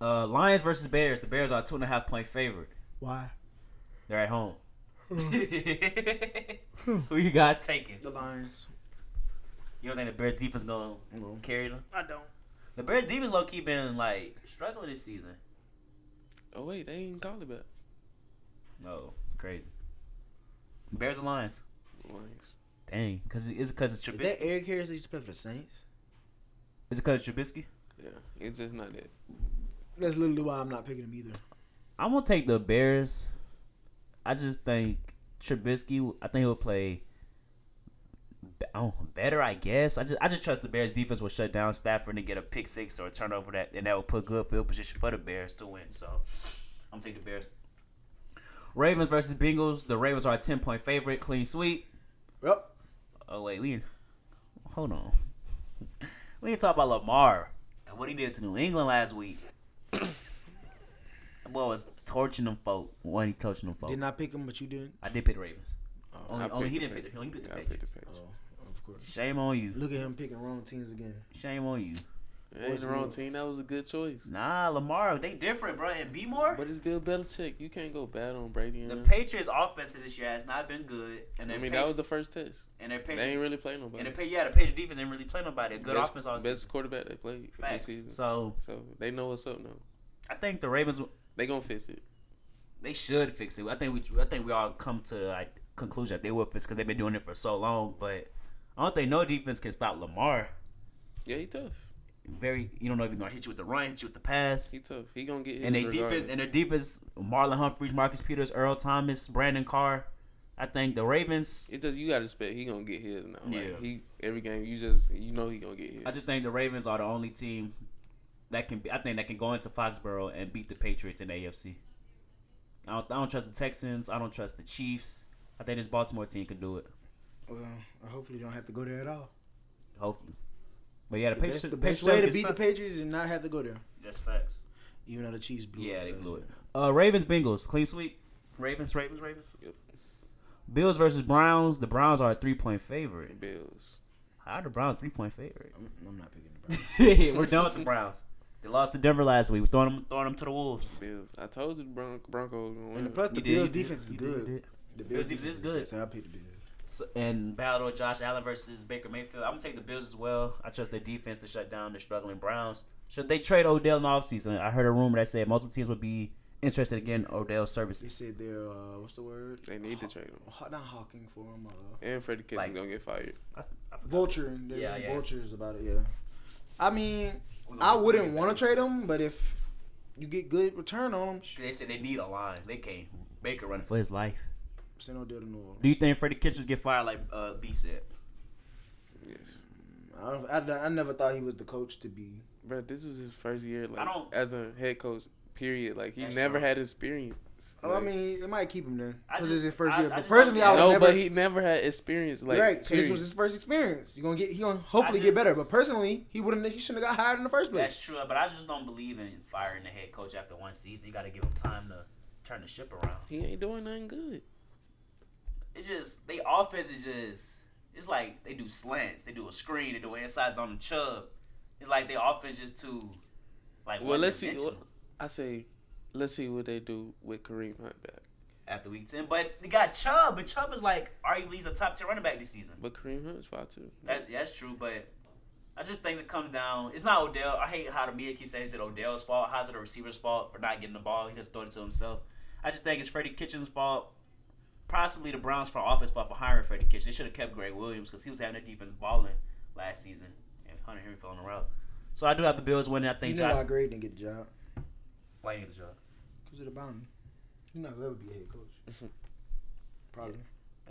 Lions versus Bears. The Bears are a 2.5-point favorite. Why? They're at home. Who you guys taking? The Lions. You don't think the Bears defense gonna carry them? I don't. The Bears defense low key been like struggling this season. Oh wait, they ain't called it back. No, crazy. Bears or Lions? Lions. Dang, is it because it's Is Trubisky? that Eric Harris that used to play for the Saints? Is it because it's Trubisky? Yeah, it's just not that. That's literally why I'm not picking them either. I'm gonna take the Bears. I just think Trubisky. I think he'll play better. I guess. I just trust the Bears defense will shut down Stafford and get a pick six or a turnover and that will put good field position for the Bears to win. So I'm gonna take the Bears. Ravens versus Bengals. The Ravens are a 10-point favorite. Clean sweep. Yep. Oh wait, hold on. We didn't talk about Lamar and what he did to New England last week. Boy was torching them folk. When he torching them folk. Did not pick him, but you didn't. I did pick the Ravens. Only he didn't pick pick the Patriots. Oh, of course. Shame on you. Look at him picking wrong teams again. Shame on you. It ain't the wrong team. That was a good choice. Nah, Lamar, they different, bro. And be more. But it's Bill Belichick. You can't go bad on Brady. The Patriots' offense this year has not been good. And that was the first test. And they ain't really play nobody. And the Patriots defense ain't really play nobody. A good offense also. Best quarterback they played this season. So they know what's up now. I think the Ravens. They gonna fix it. They should fix it. I think we all come to a conclusion that they will fix because they've been doing it for so long. But I don't think no defense can stop Lamar. Yeah, he tough. You don't know if he's gonna hit you with the run, hit you with the pass. He tough. He gonna get hit. And their defense, Marlon Humphreys, Marcus Peters, Earl Thomas, Brandon Carr. I think the Ravens. You gotta expect he gonna get his now. Yeah. Like every game he gonna get his. I just think the Ravens are the only team that can go into Foxborough and beat the Patriots in the AFC. I don't trust the Texans. I don't trust the Chiefs. I think this Baltimore team can do it. Well, hopefully they don't have to go there at all. Hopefully. But yeah, the best way to beat the Patriots is not have to go there. That's facts. Even though the Chiefs blew it. Yeah, they blew it. Ravens, Bengals. Clean sweep. Ravens. Yep. Bills versus Browns. The Browns are a 3-point favorite. Bills. How are the Browns 3-point favorite? I'm not picking the Browns. We're done with the Browns. They lost to Denver last week. We're throwing them to the Wolves. Bills. I told you the Broncos gonna win. And plus the Bills defense is good. The Bills defense is good. So I picked the Bills. So, and battle of Josh Allen versus Baker Mayfield. I'm gonna take the Bills as well. I trust their defense to shut down the struggling Browns. Should they trade Odell in the offseason? I heard a rumor that said multiple teams would be interested in getting Odell's They services. said they're what's the word? They need to trade him. Not hawking for him. And Freddie Kitchens gonna get fired. Vulture. They're vultures about it. Yeah. I mean, I wouldn't want to trade him, but if you get good return on him, They said they need a line. They can't. Baker running for his life. send Odell to New Orleans. Do you think Freddie Kitchens get fired like B said? Yes. I never thought he was the coach to be. Bro, this was his first year as a head coach. Period. Like he That's never true. had experience. I mean, it might keep him then because just- it's his first I- year. I But just personally, I would never. but he never had experience. Like Right, so this period. was his first experience. He gonna hopefully get better. But personally, he shouldn't have got hired in the first place. That's true, but I just don't believe in firing the head coach after one season. You got to give him time to turn the ship around. He ain't doing nothing good. It's just they offense is just. It's like they do slants, they do a screen, they do insides on the Chubb. It's like their offense just too. Like Well, let's see. Let's see what they do with Kareem Hunt back. After week 10, but they got Chubb, and Chubb is like arguably he's a top 10 running back this season. But Kareem Hunt's fine too. That's true, but I just think it comes down. It's not Odell. I hate how the media keeps saying it's Odell's fault. How's it the receiver's fault for not getting the ball? He just throw it to himself. I just think it's Freddie Kitchens' fault. Possibly the Browns' front office fault for hiring Freddie Kitchens. They should have kept Greg Williams because he was having their defense balling last season, and Hunter Henry fell on the route. So I do have the Bills winning. I think You know why Greg didn't get the job? Why didn't he get the job? Because of the bounty. He's not gonna ever be a head coach. Probably.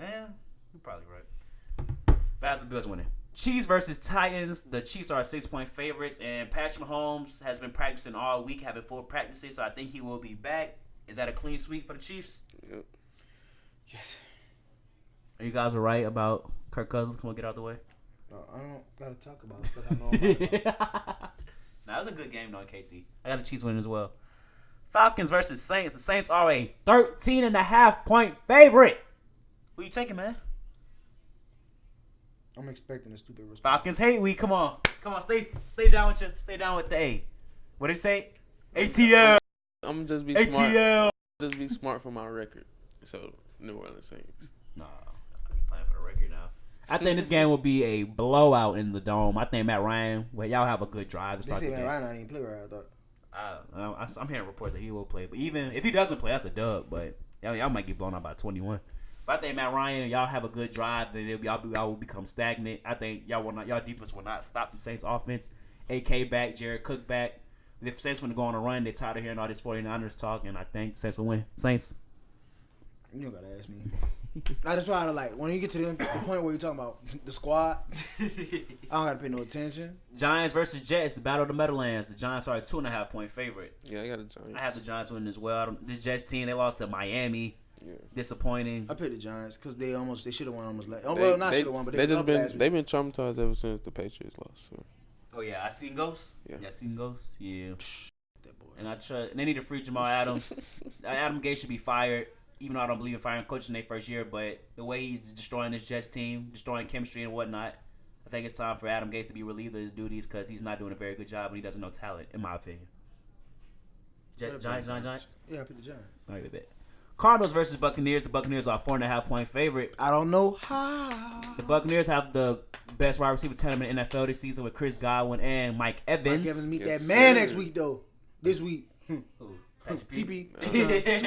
Yeah, you're probably right. But I have the Bills winning. Chiefs versus Titans. The Chiefs are 6-point favorites, and Patrick Mahomes has been practicing all week, having full practices, so I think he will be back. Is that a clean sweep for the Chiefs? Yep. Yes. Are you guys right about Kirk Cousins? Come on, get out the way. No, I don't gotta talk about stuff I know about. Nah, it was a good game though, KC. I got the Chiefs winning as well. Falcons versus Saints. The Saints are a 13.5-point favorite. Who you taking, man? I'm expecting a stupid response. Falcons hate week. Come on, stay down with you. Stay down with the A. What did it say? ATL. I'm gonna just be smart. ATL. Just be smart for my record. So New Orleans Saints. Nah, I'm playing for the record now. I think this game will be a blowout in the dome. I think Matt Ryan. Well, y'all have a good drive to They start say the Matt game. Ryan not even play right. I thought. I'm hearing reports that he will play, but even if he doesn't play, that's a dub. But y'all might get blown out by 21. But I think Matt Ryan, y'all have a good drive, then y'all will become stagnant. I think y'all defense will not stop the Saints offense. AK back, Jared Cook back, If Saints want to go on a run, they're tired of hearing all these 49ers talk, and I think Saints will win. Saints. You don't gotta ask me. I just try to like when you get to the point where you're talking about the squad, I don't gotta pay no attention. Giants versus Jets, the battle of the Meadowlands. The Giants are a 2.5-point favorite. Yeah, I got the Giants. I have the Giants winning as well. This Jets team, they lost to Miami. Yeah. Disappointing. I picked the Giants because they should have won almost last. Well, not should have won, but they've been traumatized ever since the Patriots lost. So. Oh yeah, I seen ghosts. Yeah, I seen ghosts. Yeah. That boy. And they need to free Jamal Adams. Adam Gase should be fired. Even though I don't believe in firing coaches in their first year, but the way he's destroying this Jets team, destroying chemistry and whatnot, I think it's time for Adam Gase to be relieved of his duties because he's not doing a very good job and he doesn't know talent, in my opinion. Giants? Yeah, I picked the Giants. All right, bet. Cardinals versus Buccaneers. The Buccaneers are a 4.5-point favorite. I don't know how. The Buccaneers have the best wide receiver tandem in the NFL this season with Chris Godwin and Mike Evans. Mike Evans meet that man next week, though. This week. Who? PP, two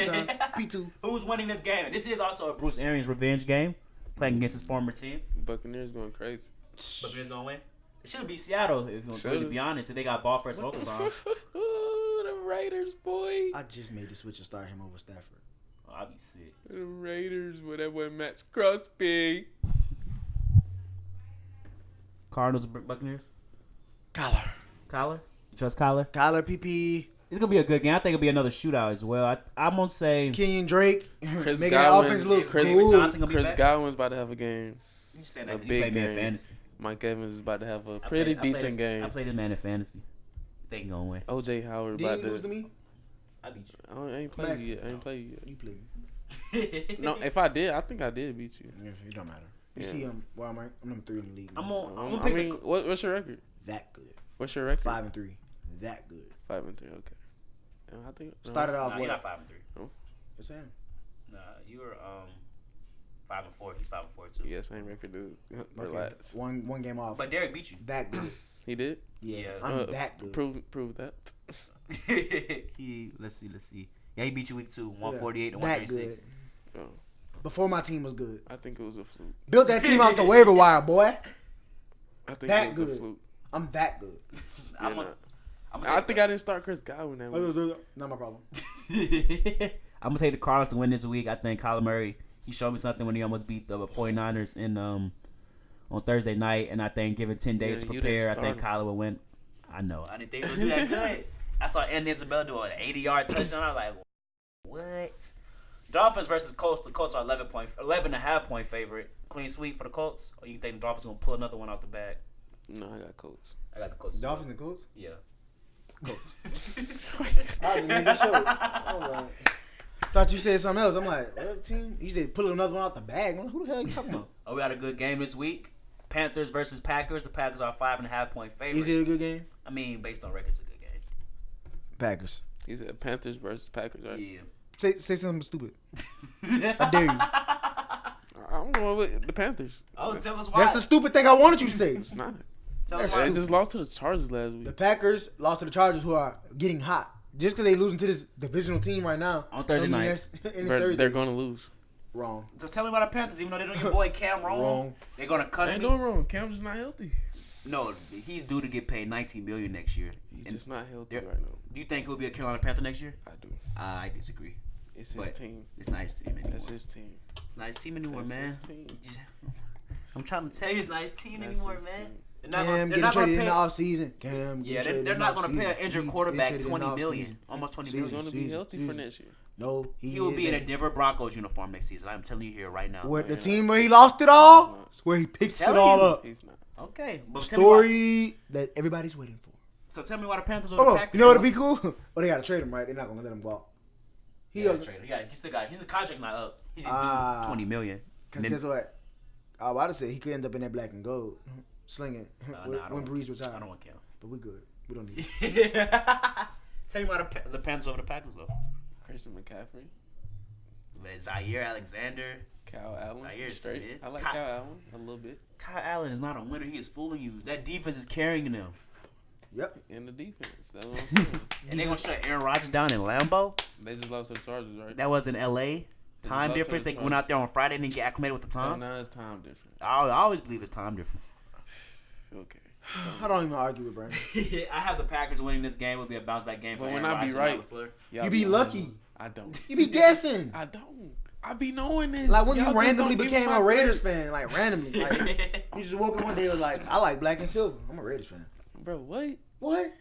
times, P2. Who's winning this game? This is also a Bruce Arians revenge game, playing against his former team. Buccaneers going crazy. Buccaneers gonna win. It should be Seattle, if you want to be honest. If they got ball first most of the time. The Raiders, boy. I just made the switch and start him over Stafford. Oh, I'll be sick. The Raiders, with that boy Max Crosby. Cardinals, Buccaneers. Kyler. You trust Kyler? Kyler, PP. It's gonna be a good game. I think it'll be another shootout as well. I'm gonna say Kenyon Drake Chris making Godwin, the offense look Chris good. Chris Godwin's about to have a game. You just saying that A 'cause you play big me in game. fantasy. Mike Evans is about to have a pretty decent game. I played this man in fantasy. They ain't gonna win. OJ Howard Did about you lose to me? I beat you. I ain't played you yet. You played me. No, if I did, I think I did beat you. It don't matter. You Yeah. see, well, I'm number 3 in the league. I'm gonna I pick mean, what's your record? That good. What's your record? 5-3. That good. 5-3. Okay. I think Started off Nah, with. you're not 5-3. What's that? Nah, you were 5-4. He's 5-4 too. Yeah, same record, dude. Relax. One game off. But Derek beat you. That good. He did. Yeah, I'm that good. Prove that. Let's see. Yeah, he beat you week 2, 148 and that 136. good. Before my team was good. I think it was a fluke. Built that team out the waiver wire, boy. I think That it was good. a fluke. I'm that good. I think I didn't start Chris Godwin that week. Not my problem. I'm gonna take the Cardinals to win this week. I think Kyler Murray, he showed me something when he almost beat the 49ers in on Thursday night, and I think given 10 days to prepare, I think Kyler will win. I know. I didn't think he would do that good. I saw Andy Isabella do an 80-yard touchdown. I was like, what? Dolphins versus Colts. The Colts are 11.5-point favorite. Clean sweep for the Colts. Or you think the Dolphins gonna pull another one out the bag? No, I got Colts. I got the Colts. Dolphins and Colts? Yeah. Colts. I was making sure. Thought you said something else. I'm like, what team? You said pull another one out the bag. I'm like, who the hell are you talking about? Oh, we got a good game this week. Panthers versus Packers. The Packers are 5.5-point favorite. Is it a good game? I mean, based on record, it's a good game. Packers. He said Panthers versus Packers, right? Yeah. Say something stupid. I dare you. I'm going with the Panthers. Oh, tell us why. That's the stupid thing I wanted you to say. It's not. Tell us They why. just lost to the Chargers last week. The Packers lost to the Chargers, who are getting hot. Just because they losing to this divisional team right now. On Thursday night. They're going to lose. Wrong. So tell me about the Panthers, even though they're doing your boy Cam wrong. They're gonna cut They him. ain't doing wrong. Cam's just not healthy. No, he's due to get paid $19 million next year. He's And just not healthy they're- right now. Do you think he'll be a Carolina Panther next year? I do. I disagree. It's his But team. It's not his team anymore. That's his team. Not his team anymore, That's man. his team. I'm trying to tell you, it's not his team That's anymore, his man. team. They're Cam they're getting not traded gonna in the pay. offseason. Cam Yeah, getting they're traded not going to in the pay an offseason. injured He's quarterback getting traded in $20 the million, offseason. almost $20 He's million. going to be healthy for next year. No, He will be in a isn't. Denver Broncos uniform next season. I'm telling you here right now. Where the team where he lost it all, where he picks it Telling all you. up. He's not. Okay, but tell me why, Story that everybody's waiting for. so tell me why the Panthers or Oh, the Packers. you know what'd be cool? Well, they gotta trade him, right? They're not gonna let him go out. He got traded. He still got. He's the contract not up. He's due $20 million. Cause guess what? I was about to say he could end up in that black and gold, slinging when Breeze retires. I don't want Cam. But we good. We don't need it. Tell me why the Panthers over the Packers though. Christian McCaffrey. Zaire Alexander. Kyle Allen. Zaire Straight. Smith. I like Kyle Allen a little bit. Kyle Allen is not a winner. He is fooling you. That defense is carrying them. Yep. In the defense. That's what I'm saying. And they're going to shut Aaron Rodgers down in Lambeau. They just lost to the Chargers, right? That was in L.A. Time lost to difference. the They went out there on Friday and didn't get acclimated with the So time. now it's time difference. I always believe it's time difference. Okay. I don't even argue with Brian. I have the Packers winning this game. It'll be a bounce back game for But Aaron when I be Rodgers and right, Matt LaFleur. y'all You be lucky. I don't. You be guessing. I don't. I be knowing this. Like when Y'all you just randomly don't give me became my a Raiders credit. fan, like randomly. Like you just woke up one day and was like, I like black and silver. I'm a Raiders fan. Bro, what? What?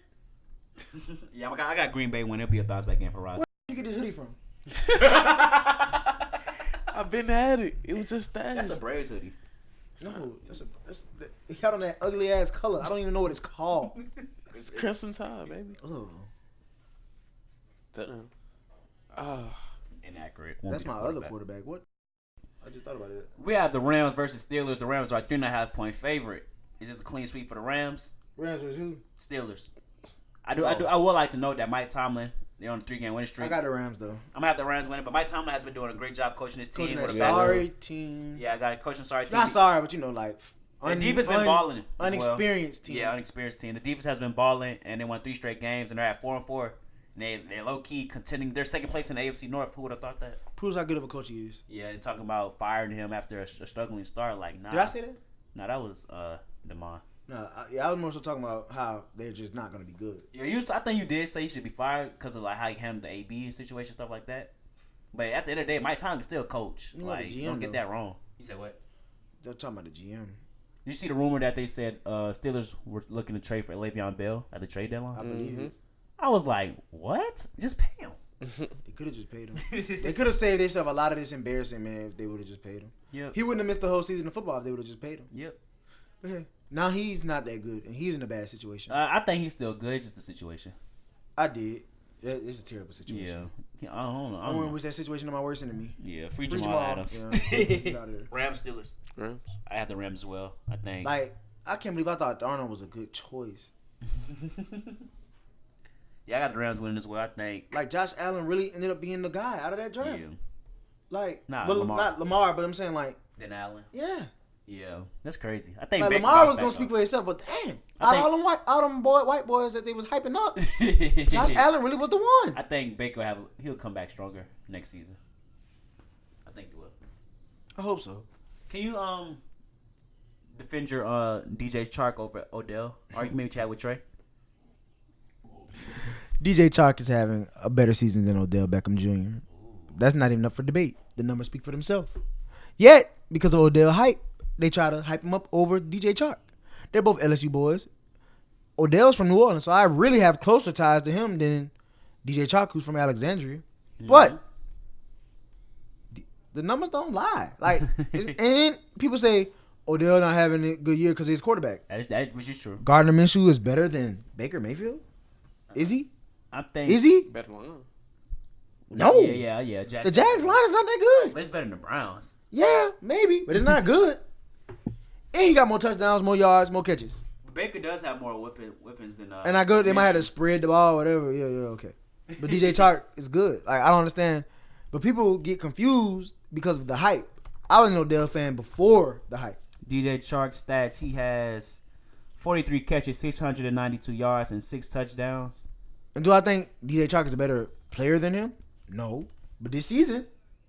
Yeah, I got Green Bay winning. It'll be a bounce back game for Rodgers. Where you get this hoodie from? I've been at it. It was just that. That's a Braves hoodie. No, it got on that ugly ass color. I don't even know what it's called. It's Crimson Tide, baby. Ugh. Touchdown. Ah. Inaccurate. That's my other quarterback. What? I just thought about it. We have the Rams versus Steelers. The Rams are a 3.5 point favorite. It's just a clean sweep for the Rams. Rams versus who? Steelers. I would like to note that Mike Tomlin, they're on a 3-game winning streak. I got the Rams though. I'm gonna have the Rams winning, but Mike Tomlin has been doing a great job coaching his team. Coaching that with a bad- sorry team. Yeah, I got a coaching sorry team. Not sorry, but you know, like The defense been balling as well. Unexperienced team. Yeah, unexperienced team. The defense has been balling, and they won 3 straight games, and they're at 4-4. And they're low key contending. They're second place in the AFC North. Who would have thought that? Proves how good of a coach he is. Yeah, they're talking about firing him after a struggling start. Like, nah. Did I say that? Nah, that was Demond. No, I was more so talking about how they're just not going to be good. Yeah, I think you did say he should be fired because of like how he handled the AB situation, stuff like that. But at the end of the day, Mike Tomlin can still coach. You know Like, the you don't GM get though. that wrong. You said what? They're talking about the GM. Did you see the rumor that they said Steelers were looking to trade for Le'Veon Bell at the trade deadline? I believe it. I was like, what? Just pay him. They could have just paid him. They could have saved themselves a lot of this embarrassing, man, if they would have just paid him. Yep. He wouldn't have missed the whole season of football if they would have just paid him. Yep. But hey, now he's not that good, and he's in a bad situation. I think he's still good. It's just the situation. I did. It's a terrible situation. Yeah. I don't know. I wouldn't wish that situation on my worst enemy. Yeah, free Free Jamal Jamal, Adams. yeah. Get out of there. Rams, Steelers. Rams. I have the Rams as well. I think. Like, I can't believe I thought Darnold was a good choice. Yeah, I got the Rams winning as well. I think. Like, Josh Allen really ended up being the guy out of that draft. Yeah. Like, Nah, but Lamar. not Lamar, but I'm saying, like, Then Allen. yeah. Yeah, that's crazy. I think Like, Baker Lamar was bounced going to back, speak though. for himself, but damn. I Out of all them white boys that they was hyping up, Josh Allen really was the one. I think Baker he'll come back stronger next season. I think he will. I hope so. Can you defend your DJ Chark over Odell? Or you can maybe chat with Trey. DJ Chark is having a better season than Odell Beckham Jr. That's not even up for debate. The numbers speak for themselves. Yet, because of Odell hype, they try to hype him up over DJ Chark. They're both LSU boys. Odell's from New Orleans, so I really have closer ties to him than DJ Chark, who's from Alexandria. Mm-hmm. But the numbers don't lie. Like, and people say Odell not having a good year because he's quarterback. Which is true. Gardner Minshew is better than Baker Mayfield. Is he? I think. Is he? Better line. No. Yeah. The Jags line is not that good. But it's better than the Browns. Yeah, maybe, but it's not good. And he got more touchdowns, more yards, more catches. Baker does have more weapons than. And I go, they might have to spread the ball, whatever. Yeah, okay. But DJ Chark is good. Like, I don't understand. But people get confused because of the hype. I was an Odell fan before the hype. DJ Chark stats: he has 43 catches, 692 yards, and 6 touchdowns. And do I think DJ Chark is a better player than him? No. But this season,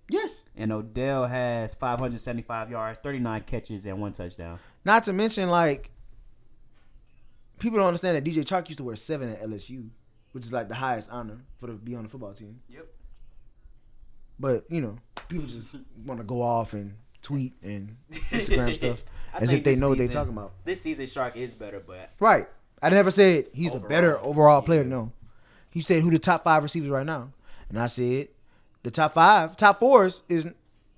yes. And Odell has 575 yards, 39 catches, and 1 touchdown. Not to mention, like, people don't understand that DJ Chark used to wear 7 at LSU, which is like the highest honor to be on the football team. Yep. But, you know, people just want to go off and tweet and Instagram stuff I as think if they this know what they're season- talking about. This season, Shark is better, but Right. I never said he's the Overall, better overall player. yeah. No. He said who the top 5 receivers right now. And I said the top 4s is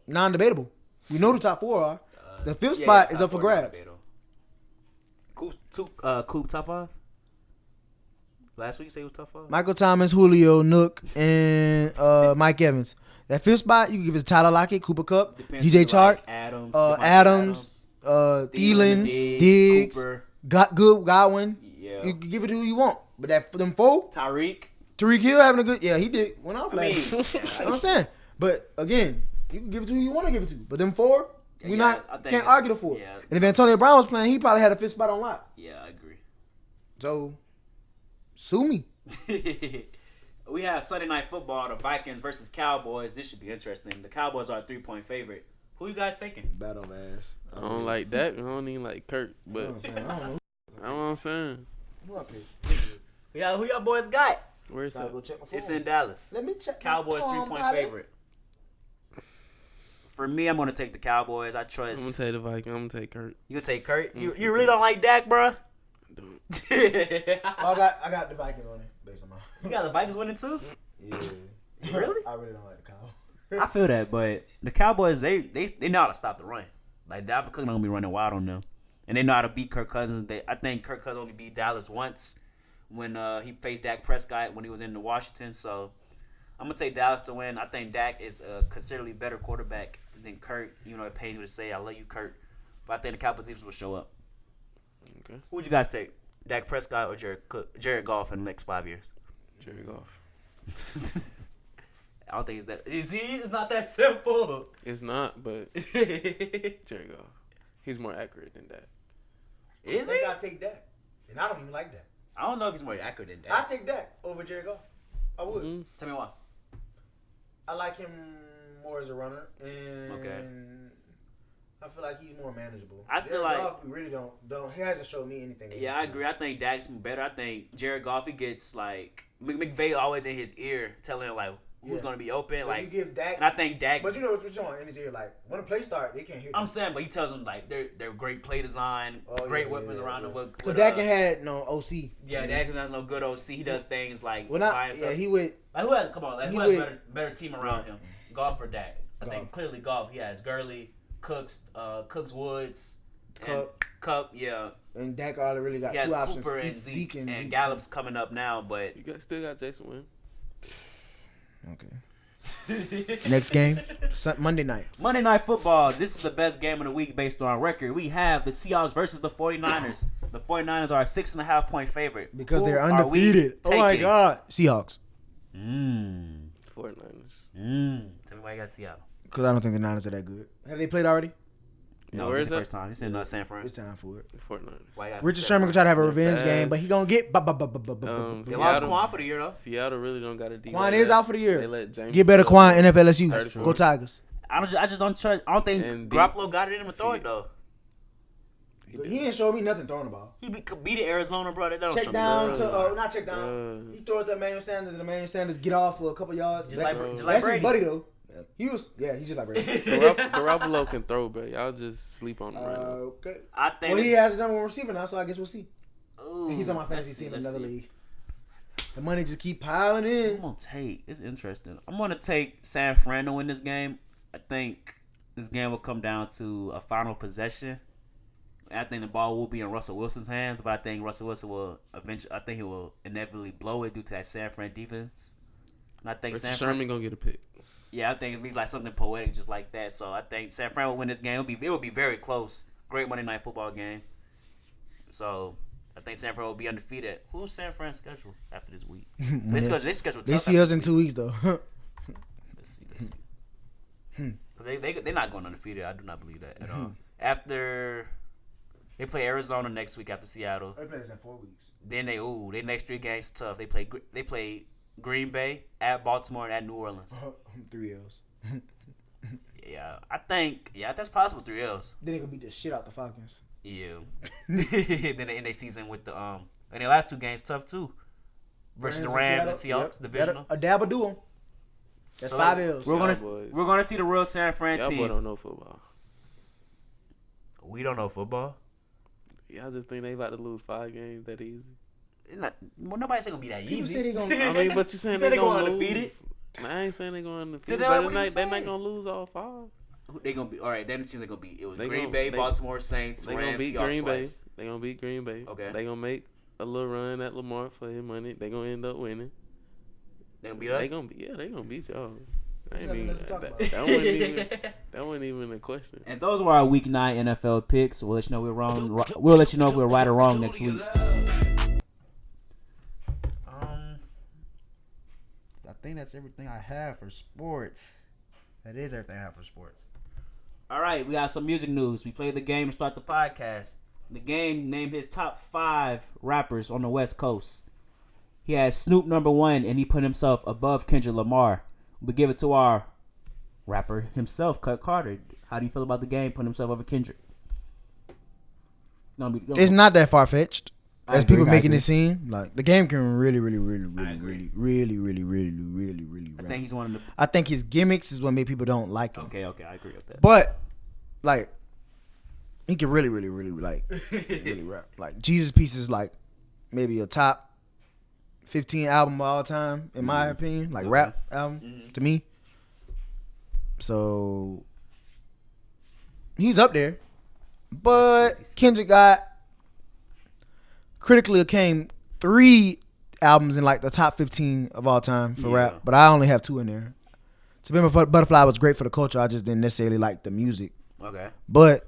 non-debatable. We know the top 4 are. The 5th spot is up for grabs. Coop top 5? Last week you say it was top 5? Michael Thomas, Julio, Nook, and Mike Evans. That 5th spot, you can give it to Tyler Lockett, Cooper Kupp, Depends DJ if you like Chark, Adams, Adams, Thielen, Diggs, Cooper. Godwin. Yeah. You can give it to who you want. But them 4, Tyreek. Tariq Hill having a good, he did, went off I mean, last week. You know what I'm saying? But again, you can give it to who you want to give it to. But them 4, Yeah, we I think can't it's- argue the 4. yeah. And if Antonio Brown was playing, he probably had a 5th spot on lock. Yeah, I agree. So, sue me. We have Sunday Night Football, the Vikings versus Cowboys. This should be interesting. The Cowboys are a 3-point favorite. Who you guys taking? Battle ass. I don't like that. I don't even like Kirk, but I don't know. That's what I'm saying. Who I pick? Who y'all boys got? Where's Gotta it? go check my phone. It's in Dallas. Let me check. Cowboys my 3-point phone, favorite. For me, I'm gonna take the Cowboys. I I'm trust. gonna take the Vikings. I'm gonna take Kurt. You gonna take Kurt? You really don't like Dak, bro? Dude. I got the Vikings on it based on my. You got the Vikings winning too? Yeah. Really? I really don't like the Cow. I feel that, but the Cowboys they know how to stop the run. Like Dalvin Cook not gonna be running wild on them, and they know how to beat Kirk Cousins. I think Kirk Cousins only beat Dallas once when he faced Dak Prescott when he was in Washington. So I'm gonna take Dallas to win. I think Dak is a considerably better quarterback than Kirk. You know, it pains me to say I love you, Kirk, but I think the Cowboys defense will show up. Okay. Who would you guys take, Dak Prescott or Jared Goff in the next 5 years? Jared Goff. I don't think it's that. It's not that simple. It's not, but Jared Goff. He's more accurate than that. Is I he? think I take Dak, and I don't even like that. I don't know if he's more accurate than I Dak. take Dak over Jared Goff. I would. Mm-hmm. Tell me why. I like him more as a runner, and Okay. I feel like he's more manageable. I feel Jared like- Goff, we really don't. He hasn't showed me anything. Yeah, I agree. I think Dak's better. I think Jared Goff, he gets like McVay always in his ear telling him like who's Yeah. gonna be open. So like, you give Dak, and I think Dak. but you know what you're talking in his ear. Like when the play start, they can't hear. I'm them. saying, but he tells them like they're great play design, Oh, great yeah, weapons yeah, around yeah. them. With, But Dak had no OC. yeah, Dak has no good OC. He does things like Well, by not himself. yeah. He would. Like who has? Come on, like He who has would- better team around him? Golf or Dak? I think Goff. clearly Golf. He has Gurley, Cooks Woods, and Cup. Yeah, And Dak already really got he has two options. Cooper and Zeke, and Zeke. Gallup's coming up now, but Still got Jason Wynn. Okay. Next game, Monday night. Monday Night Football. This is the best game of the week based on record. We have the Seahawks versus the 49ers. The 49ers are a 6.5 point favorite Because Who they're are we undefeated. Oh my taking? God. Seahawks. 49ers. Tell me why you got Seattle. Because I don't think the Niners are that good. Have they played already? No, where this is is the that? first time. It's in San Fran. It's time for it. 49ers. Why you got Richard San Sherman Fran? gonna try to have a They're revenge game, but he gonna get. They lost Seattle- Quan for the year though. Seattle really don't got a D. Quan is out for the They year. let James Get better, throw Quan. NFL 34. LSU. Go Tigers. I just don't trust. I don't think And Garoppolo got it in him to throw it though. He ain't showed me nothing throwing the ball. He beat Arizona, bro. That don't show Check me down nothing. to not check down. He throws to Emmanuel Sanders, and Emmanuel Sanders get off for a couple yards. Just like That's Brady. his buddy though. He's just like Brady. Garoppolo can throw, bro. Y'all just sleep on him right now. Okay. I think. Well, he has a number one receiver now, so I guess we'll see. Ooh, He's on my let's fantasy see, team in let's another see. league. The money just keep piling in. I'm gonna take. It's interesting. I'm gonna take San Fran to win this game. I think this game will come down to a final possession. I think the ball will be in Russell Wilson's hands, but I think Russell Wilson will eventually. I think he will inevitably blow it due to that San Fran defense. And I think Richard San Fran. Sherman gonna get a pick. Yeah, I think it'll be like something poetic just like that. So I think San Fran will win this game. It will be very close. Great Monday Night Football game. So I think San Fran will be undefeated. Who's San Fran's schedule after this week? They schedule. They tough see after us in this 2 week. weeks though. Let's see. They're not going undefeated. I do not believe that at all. After they play Arizona next week after Seattle. They play us in 4 weeks. Then their next 3 games tough. They play Green Bay, at Baltimore, and at New Orleans. 3 L's. Yeah, I think that's possible. 3 L's. Then they gonna beat the shit out the Falcons. Yeah. Then they end their season with the and their last 2 games tough too. Versus the Rams and Seahawks, divisional. A dab will do 'em. That's So 5 L's. We're Cowboys. gonna see the real San Fran Y'all boy team. don't know football. We don't know football. Y'all just think they about to lose 5 games that easy. Nobody's gonna be that People easy. say they gonna- I mean, but you saying Say they they going gonna undefeated? lose. I ain't saying they going undefeated, So then but what you they're not saying? gonna lose all 5. Who they gonna be? All right, them teams are gonna be. It was They Green gonna- Bay, they- Baltimore Saints, They Rams, gonna beat Seahawks Green Bay. twice. They gonna beat Green Bay. Okay. They gonna make a little run at Lamar for his money. They gonna end up winning. They gonna beat us. They gonna beat y'all. I ain't Nothing even, else to talk about. that wasn't even a question. And those were our Week 9 NFL picks. We'll let you know we're wrong. We'll let you know if we're right or wrong next week. I think that's everything I have for sports. That is everything I have for sports. All right, we got some music news. We played the game to start the podcast. The game named his top 5 rappers on the West Coast. He has Snoop number 1, and he put himself above Kendrick Lamar. We give it to our rapper himself, Cut Carter. How do you feel about the game putting himself over Kendrick? It's not that far fetched. as agree, people I making agree. it seem, like the game can really agree. rap. I think he's one of the. I think his gimmicks is what made people don't like him. Okay, I agree with that. But like he can really like really rap. Like Jesus Piece is like maybe a top 15 album of all time in my opinion, like rap album to me. So he's up there. But Kendrick got critically acclaimed 3 albums in like the top 15 of all time for rap, but I only have 2 in there. To Be My Butterfly was great for the culture. I just didn't necessarily like the music. Okay. But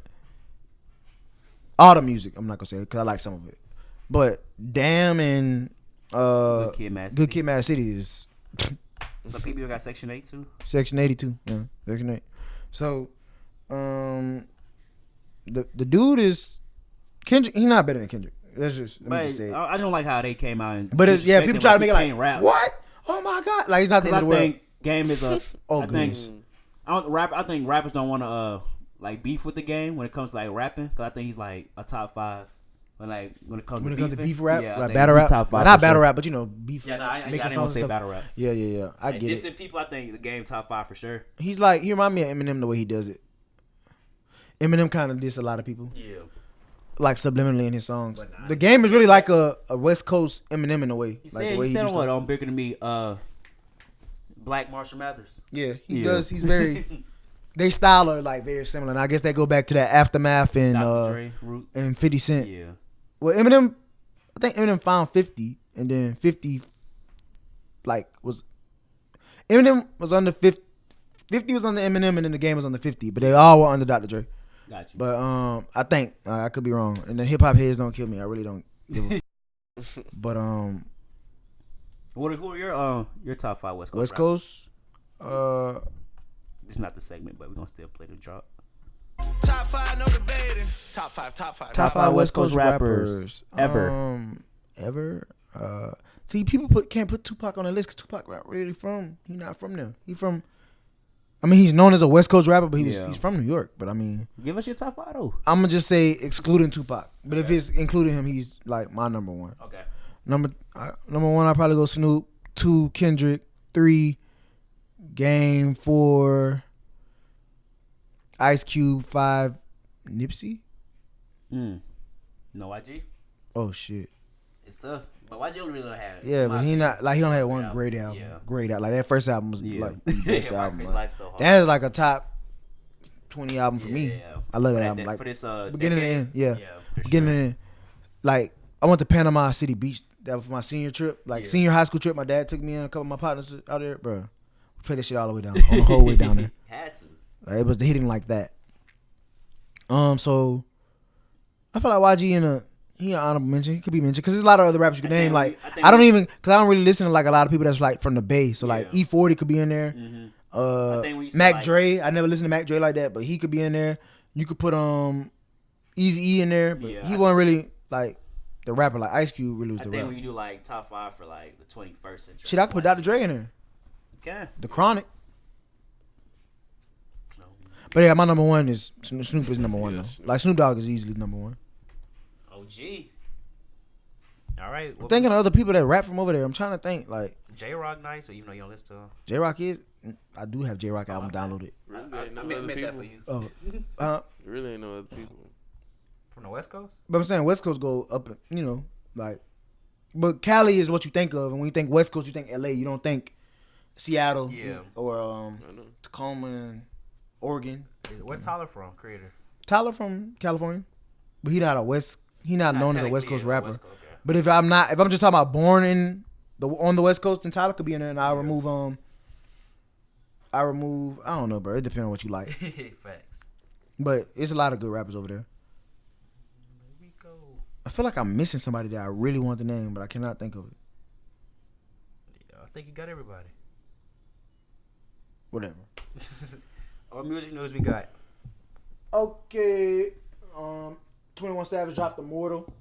all the music, I'm not gonna say because I like some of it. But Damn and Good Kid, Mad City is Some people got Section 8 too. Section 82. Yeah, Section 8. So, the dude is Kendrick. He's not better than Kendrick. Let me just say it. I don't like how they came out and. But it's, yeah, people try to make it like rap. What? Oh my god! Like he's not the end of the world. I think game is a. Oh, I think goodness. I think rappers don't want to like beef with the game when it comes to like rapping, because I think he's like a top 5. When it comes to beef rap, yeah, like battle rap, top 5 not for battle sure. rap, but you know beef. Yeah, no, I making didn't want songs to say and stuff. battle rap. Yeah. I Like, get dissing it. people, I think the game top 5 for sure. He's like, he remind me of Eminem the way he does it. Eminem kind of diss a lot of people. Yeah. Like subliminally in his songs. The game is really like a West Coast Eminem in a way. He like said, the way he said used what to- on Bigger Than Me, Black Marshall Mathers. Yeah, he Yeah. does. He's very. They style are like very similar, and I guess they go back to that Aftermath and Dr. Dre, Roots. and 50 Cent. Yeah. Well, Eminem, I think Eminem found 50, and then 50, like was Eminem was under 50. 50 was under Eminem, and then the game was under 50, but they all were under Dr. Dre. Got you. But I think I could be wrong, and the hip hop heads don't kill me. I really don't give a. But who are your top 5 West Coast? West rappers? Coast, It's not the segment, but we're gonna still play the drop. Top 5, no debating. Top 5. top 5 West Coast rappers ever. Ever. See, people can't put Tupac on the list because Tupac not really from. He not from there. He from. I mean, he's known as a West Coast rapper, but he's from New York. But I mean, Give us your top 5 though. I'm gonna just say excluding Tupac. But if it's including him, he's like my number 1. Okay. Number 1, I probably go Snoop. 2, Kendrick. 3, Game. 4, Ice Cube. 5, Nipsey. No YG. Oh shit. It's tough, but YG only really have. Yeah, but he not like he only had one Yeah. great album. Yeah. Great album. Like that first album was Yeah. like the best Yeah, album. His Like, Life So Hard. that is like a top 20 album for me. Yeah. I love For that album. Like for this beginning decade. and end. Yeah. for Beginning sure. and end. Like I went to Panama City Beach. That was for my senior trip. Like Yeah. senior high school trip. My dad took me and a couple of my partners out there, bro. We played that shit all the way down, on the whole way down there. Had to. Like, it was the hitting like that. So I feel like YG he an honorable mention. He could be mentioned because there's a lot of other rappers you can name. Like I don't even because I don't really listen to like a lot of people that's like from the Bay. So like Yeah. E40 could be in there. I think when you say, Mac like- Dre. I never listened to Mac Dre like that, but he could be in there. You could put Eazy-E in there, but Yeah, he wasn't really like the rapper. Like Ice Cube really was I the think rapper. when you do like top 5 for like the 21st century. Shit, I could put Dr. Dre in there. Okay. The Chronic. But yeah, my number 1 is Snoop is number 1 though. Like Snoop Dogg is easily number 1. OG. All right. I'm thinking of other people that rap from over there. I'm trying to think like J-Rock nice, or even though you don't listen to him. J Rock is. I do have J Rock album downloaded. Really I ain't no meant other that people. for you. Oh, Really ain't no other people. From the West Coast? but I'm saying West Coast go up. You know, like, but Cali is what you think of, and when you think West Coast, you think LA. You don't think Seattle, Yeah. or I know. Tacoma, and Oregon. Where Tyler from? Creator. Tyler from California, but he not a West. He not known as a West Coast rapper. West Coast, okay. But if I'm just talking about born on the West Coast, then Tyler could be in there, and I remove I don't know, bro. It depends on what you like. Facts. But it's a lot of good rappers over there. Here we go. I feel like I'm missing somebody that I really want to name, but I cannot think of it. Yeah, I think you got everybody. Whatever. What music news we got? Okay. 21 Savage dropped Immortal.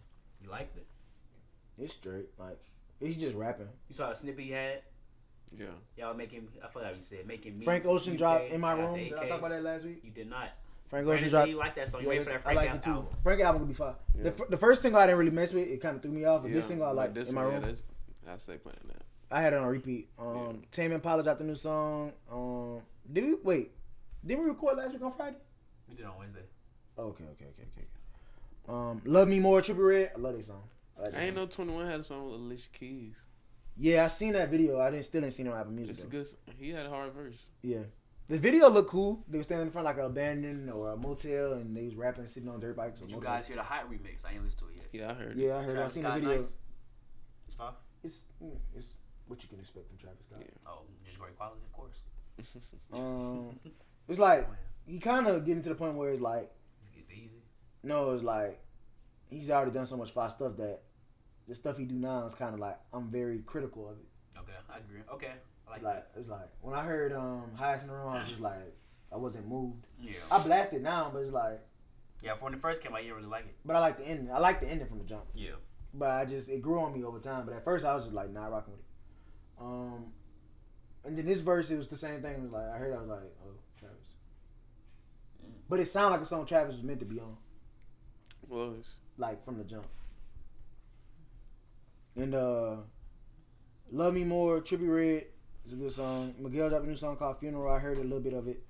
You liked it? It's straight. Like, he's just rapping. You saw the snippet he had? Yeah. Y'all making, I forgot what you said, making me. Frank Ocean UK dropped In My after Room. Did I talk about AKs. that last week? You did not. Frank Brandon Ocean said dropped. he liked that song. You Yeah, wait for that I Frank like it too. album. Frank album gonna be fire. Yeah. The first single I didn't really mess with. It kind of threw me off. But Yeah, this single I like this in my one, room. I stay playing that. I had it on repeat. Tame Impala dropped a new song. Didn't we record last week on Friday? We did on Wednesday. Okay. Love Me More, Trippie Redd. I love that song. I ain't know 21 had a song with Alicia Keys. Yeah, I seen that video. Still didn't see no Apple Music. It's a Though. good. He had a hard verse. Yeah. The video looked cool. They were standing in front of like an abandoned or a motel and they was rapping sitting on dirt bikes. Did you guys hear the Hot remix? I ain't listened to it yet. Yeah, I heard. Yeah, I heard. I Travis seen the Scott, video. nice. It's fine. It's what you can expect from Travis Scott. Yeah. Oh, just great quality, of course. It's like he kind of getting to the point where it's like It's easy. no, it's like he's already done so much fire stuff that the stuff he do now is kind of like I'm very critical of it. Okay, I agree. Okay, I like Like that. it's like when I heard Highest in the Room, I was just like I wasn't moved. Yeah. I blast it now, but it's like Yeah, when it first came out, you didn't really like it. but I like the ending. I like the ending from the jump. Yeah. But it grew on me over time. But at first I was just like not rocking with it. And then this verse it was the same thing. It was like I heard I was like, oh, Travis. But it sounded like a song Travis was meant to be on. Was. Like from the jump. And Love Me More, Trippie Redd is a good song. Miguel dropped a new song called Funeral. I heard a little bit of it.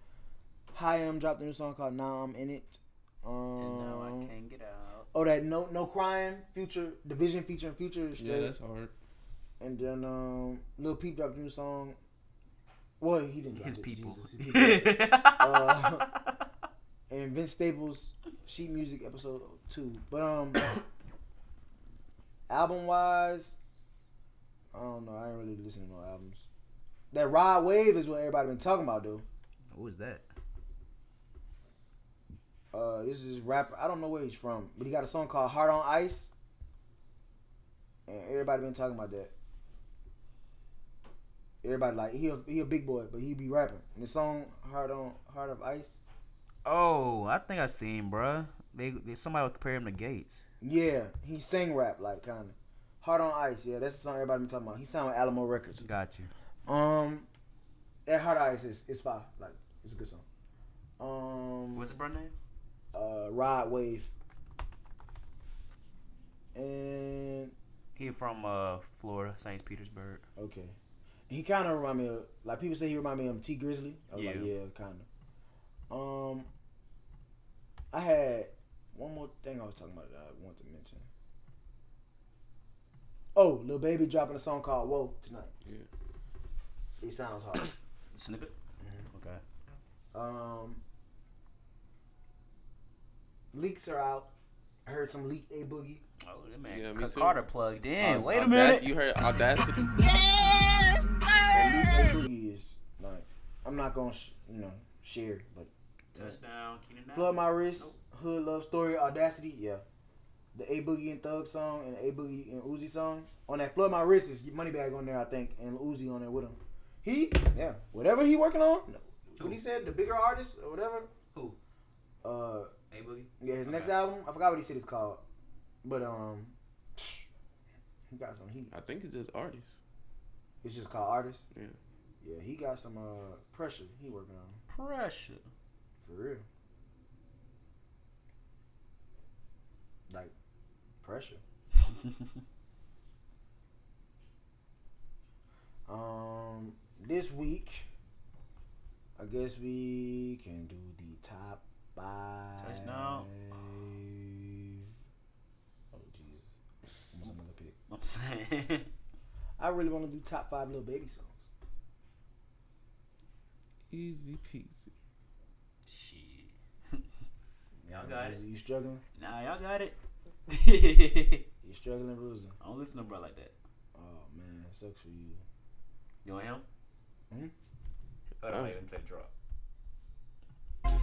Hi-Am dropped a new song called Now I'm In It. And now I can't get out. Oh, that No Crying Future Division featuring Future is Yeah, straight. that's hard. And then Lil Peep dropped a new song. Well, he didn't. His drop it, people. Jesus. His people. And Vince Staples, Sheet Music episode 2. But album wise, I don't know. I ain't really listening to no albums. That Rod Wave is what everybody been talking about though. Who is that? This is rapper. I don't know where he's from, but he got a song called Heart on Ice, and everybody been talking about that. Everybody like he a big boy, but he be rapping. And the song Heart of Ice. Oh, I think I seen, bruh. They somebody would compare him to Gates. Yeah, he sing rap like kind of. Heart on Ice. Yeah, that's the song everybody been talking about. He signed with Alamo Records. Got you. That Heart on Ice is fire. Like it's a good song. What's the brother name? Rod Wave. And He from Florida, St. Petersburg. okay. He kind of remind me of, like people say he remind me of T Grizzly. I was like, Yeah. yeah, kind of. I had one more thing I was talking about that I wanted to mention. Oh, Lil Baby dropping a song called Whoa tonight. Yeah. It sounds hard. Snippet? Mm-hmm. Okay. Leaks are out. I heard some leak A Boogie. Oh, that man. Yeah, me too. Carter plugged in. Wait a Audac- minute. You heard Audacity? That leak A Boogie is like, I'm not gonna share, but Touchdown, Keenan Allen. Flood My Wrist, Hood Love Story, Audacity, yeah. The A Boogie and Thug song and the A Boogie and Uzi song. On that Flood My Wrist is Moneybagg on there, I think, and Uzi on there with him. Whatever he working on. What he said, the bigger artist or whatever. Who? A Boogie? Yeah, his next album. I forgot what he said it's called, but he got some heat. I think it's just artists. It's just called Artist. Yeah. Yeah, he got some pressure. He working on Pressure. for real. Like pressure. This week, I guess we can do the top 5. Touchdown. Oh Jesus, almost another pick. I'm saying. I really want to do top 5 Lil Baby songs. Easy peasy. Shit. Y'all got it. You struggling? Nah, y'all got it. You struggling, Bruiser? I don't listen to bro like that. Oh man, sucks for you. You want him? Mm-hmm. Hold on, wait, let me play the drop.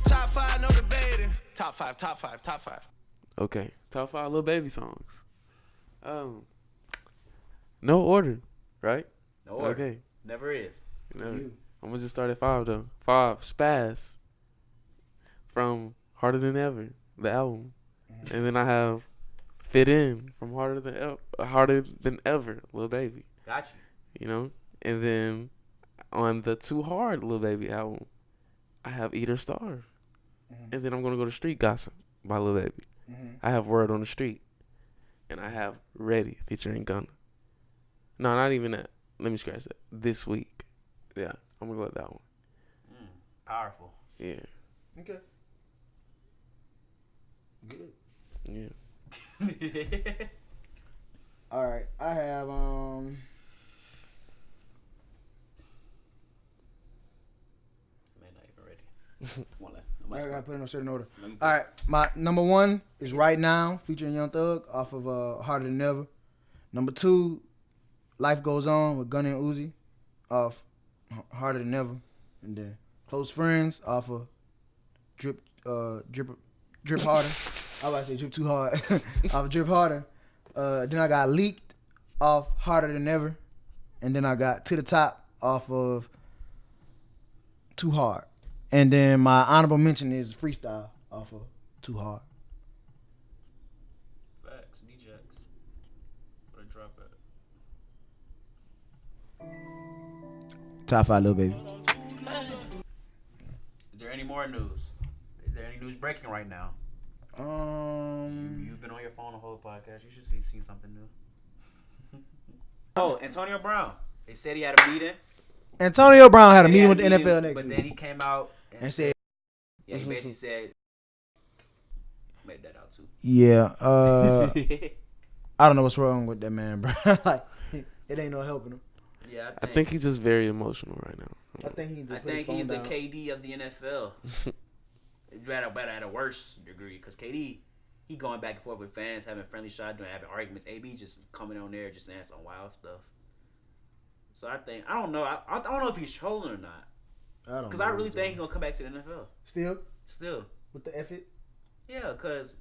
Top 5, no debating. Top 5, top 5, top 5. Okay. Top 5 Lil Baby songs. No order, right? No order. Okay. Never is. No. You. I'm gonna just start at 5 though. 5, Spaz. From Harder Than Ever, the album. And then I have Fit In from Harder Than Ever, Lil Baby. Got you. You know? And then on the Too Hard Lil Baby album, I have Eat or Starve. and then I'm gonna go to Street Gossip by Lil Baby. I have Word on the Street, and I have Ready featuring Gunna. No, not even that. Let me scratch that. This week, yeah, I'm gonna go with that one. Powerful. Yeah. Okay. Good. Yeah. All right. I have Man, not even ready. I gotta put it in a certain order. All right, my number 1 is Right Now featuring Young Thug off of Harder Than Ever. Number 2, Life Goes On with Gunna and Uzi off Harder Than Ever, and then Close Friends off of Drip Harder. I was about to say Drip Too Hard off of Drip Harder. Then I got Leaked off Harder Than Ever, and then I got To the Top off of Too Hard. And then my honorable mention is Freestyle off of Too Hard. Facts, DJs. Where they drop at? Top 5 Lil Baby. Is there any more news? Is there any news breaking right now? You've been on your phone the whole podcast. You should see something new. Oh, Antonio Brown. They said he had a meeting. Antonio Brown had a meeting with the NFL next but week. Then he came out and said, yeah, he basically said, made that out too. Yeah, I don't know what's wrong with that man, bro. Like, it ain't no helping him. Yeah, I think he's just very emotional right now. I think he needs to I put his think phone he's the down. KD of the NFL. better at a worse degree, because KD, he going back and forth with fans, having friendly shot, having arguments. AB just coming on there, just saying some wild stuff. So I don't know. I don't know if he's trolling or not. Because I really think he's gonna come back to the NFL. Still With the effort? Yeah, because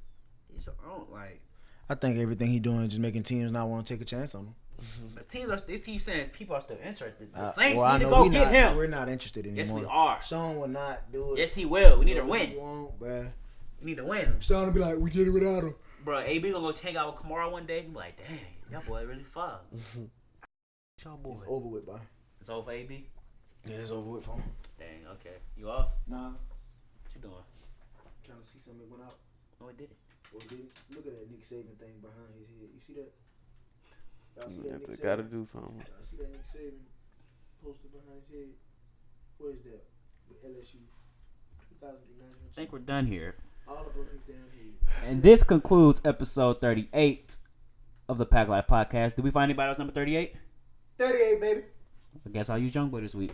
I don't like. I think everything he's doing is just making teams not want to take a chance on him. This team saying people are still interested. The Saints I need to know go get him. We're not interested anymore. Yes, we are. Sean will not do it. Yes, he will. We need to win. Bruh. We need to win. Sean will be like, we did it without him. Bro, AB gonna go hang out with Kamara one day and be like, dang, y'all boy really far. Y'all boy. It's over with, bro. It's over for AB? Yeah, it's over with for him. Dang, okay. You off? Nah. What you doing? Trying to see something that went out. No, it didn't. Or did it? Look at that Nick Saban thing behind his head. You see that? Y'all see that Nick Saban? Gotta do something. Y'all see that Nick Saban poster behind his head? What is that? With LSU 2009. I think we're done here. All of them is down here. And this concludes episode 38 of the Pack Life Podcast. Did we find anybody else number 38? 38, baby. I guess I'll use Youngboy this week.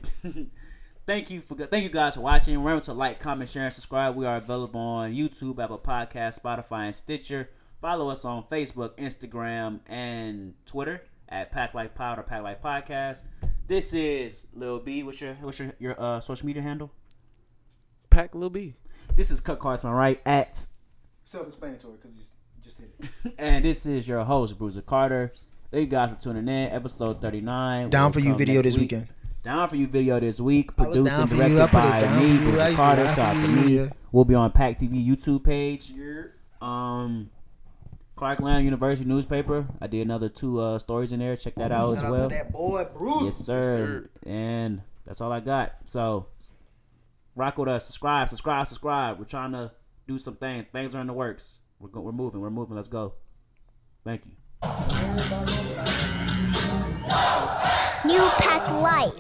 Thank you guys for watching. Remember to like, comment, share, and subscribe. We are available on YouTube, Apple Podcasts, Spotify, and Stitcher. Follow us on Facebook, Instagram, and Twitter at Pack Life Pod or Pack Life Podcast. This is Lil B. What's your social media handle? Pack Lil B. This is Cut Cards on Right at Self-explanatory because you just said it. and this is your host, Bruiser Carter. Thank you guys for tuning in. Episode 39. Down for you video this weekend. Down for you video this week. I was Produced down and for you. I directed put it by down me, for you. I Bruiser used to Carter. laugh Shout out for to you, me. yeah. We'll be on PACT TV YouTube page. Yeah. Clark Atlanta University newspaper. I did another 2 stories in there. Check that out as Shout out well. to that boy, Bruce. Yes, sir. Yes, sir. And that's all I got. So rock with us. Subscribe. We're trying to do some things. Things are in the works. We're moving. Let's go. Thank you. New Pack Light.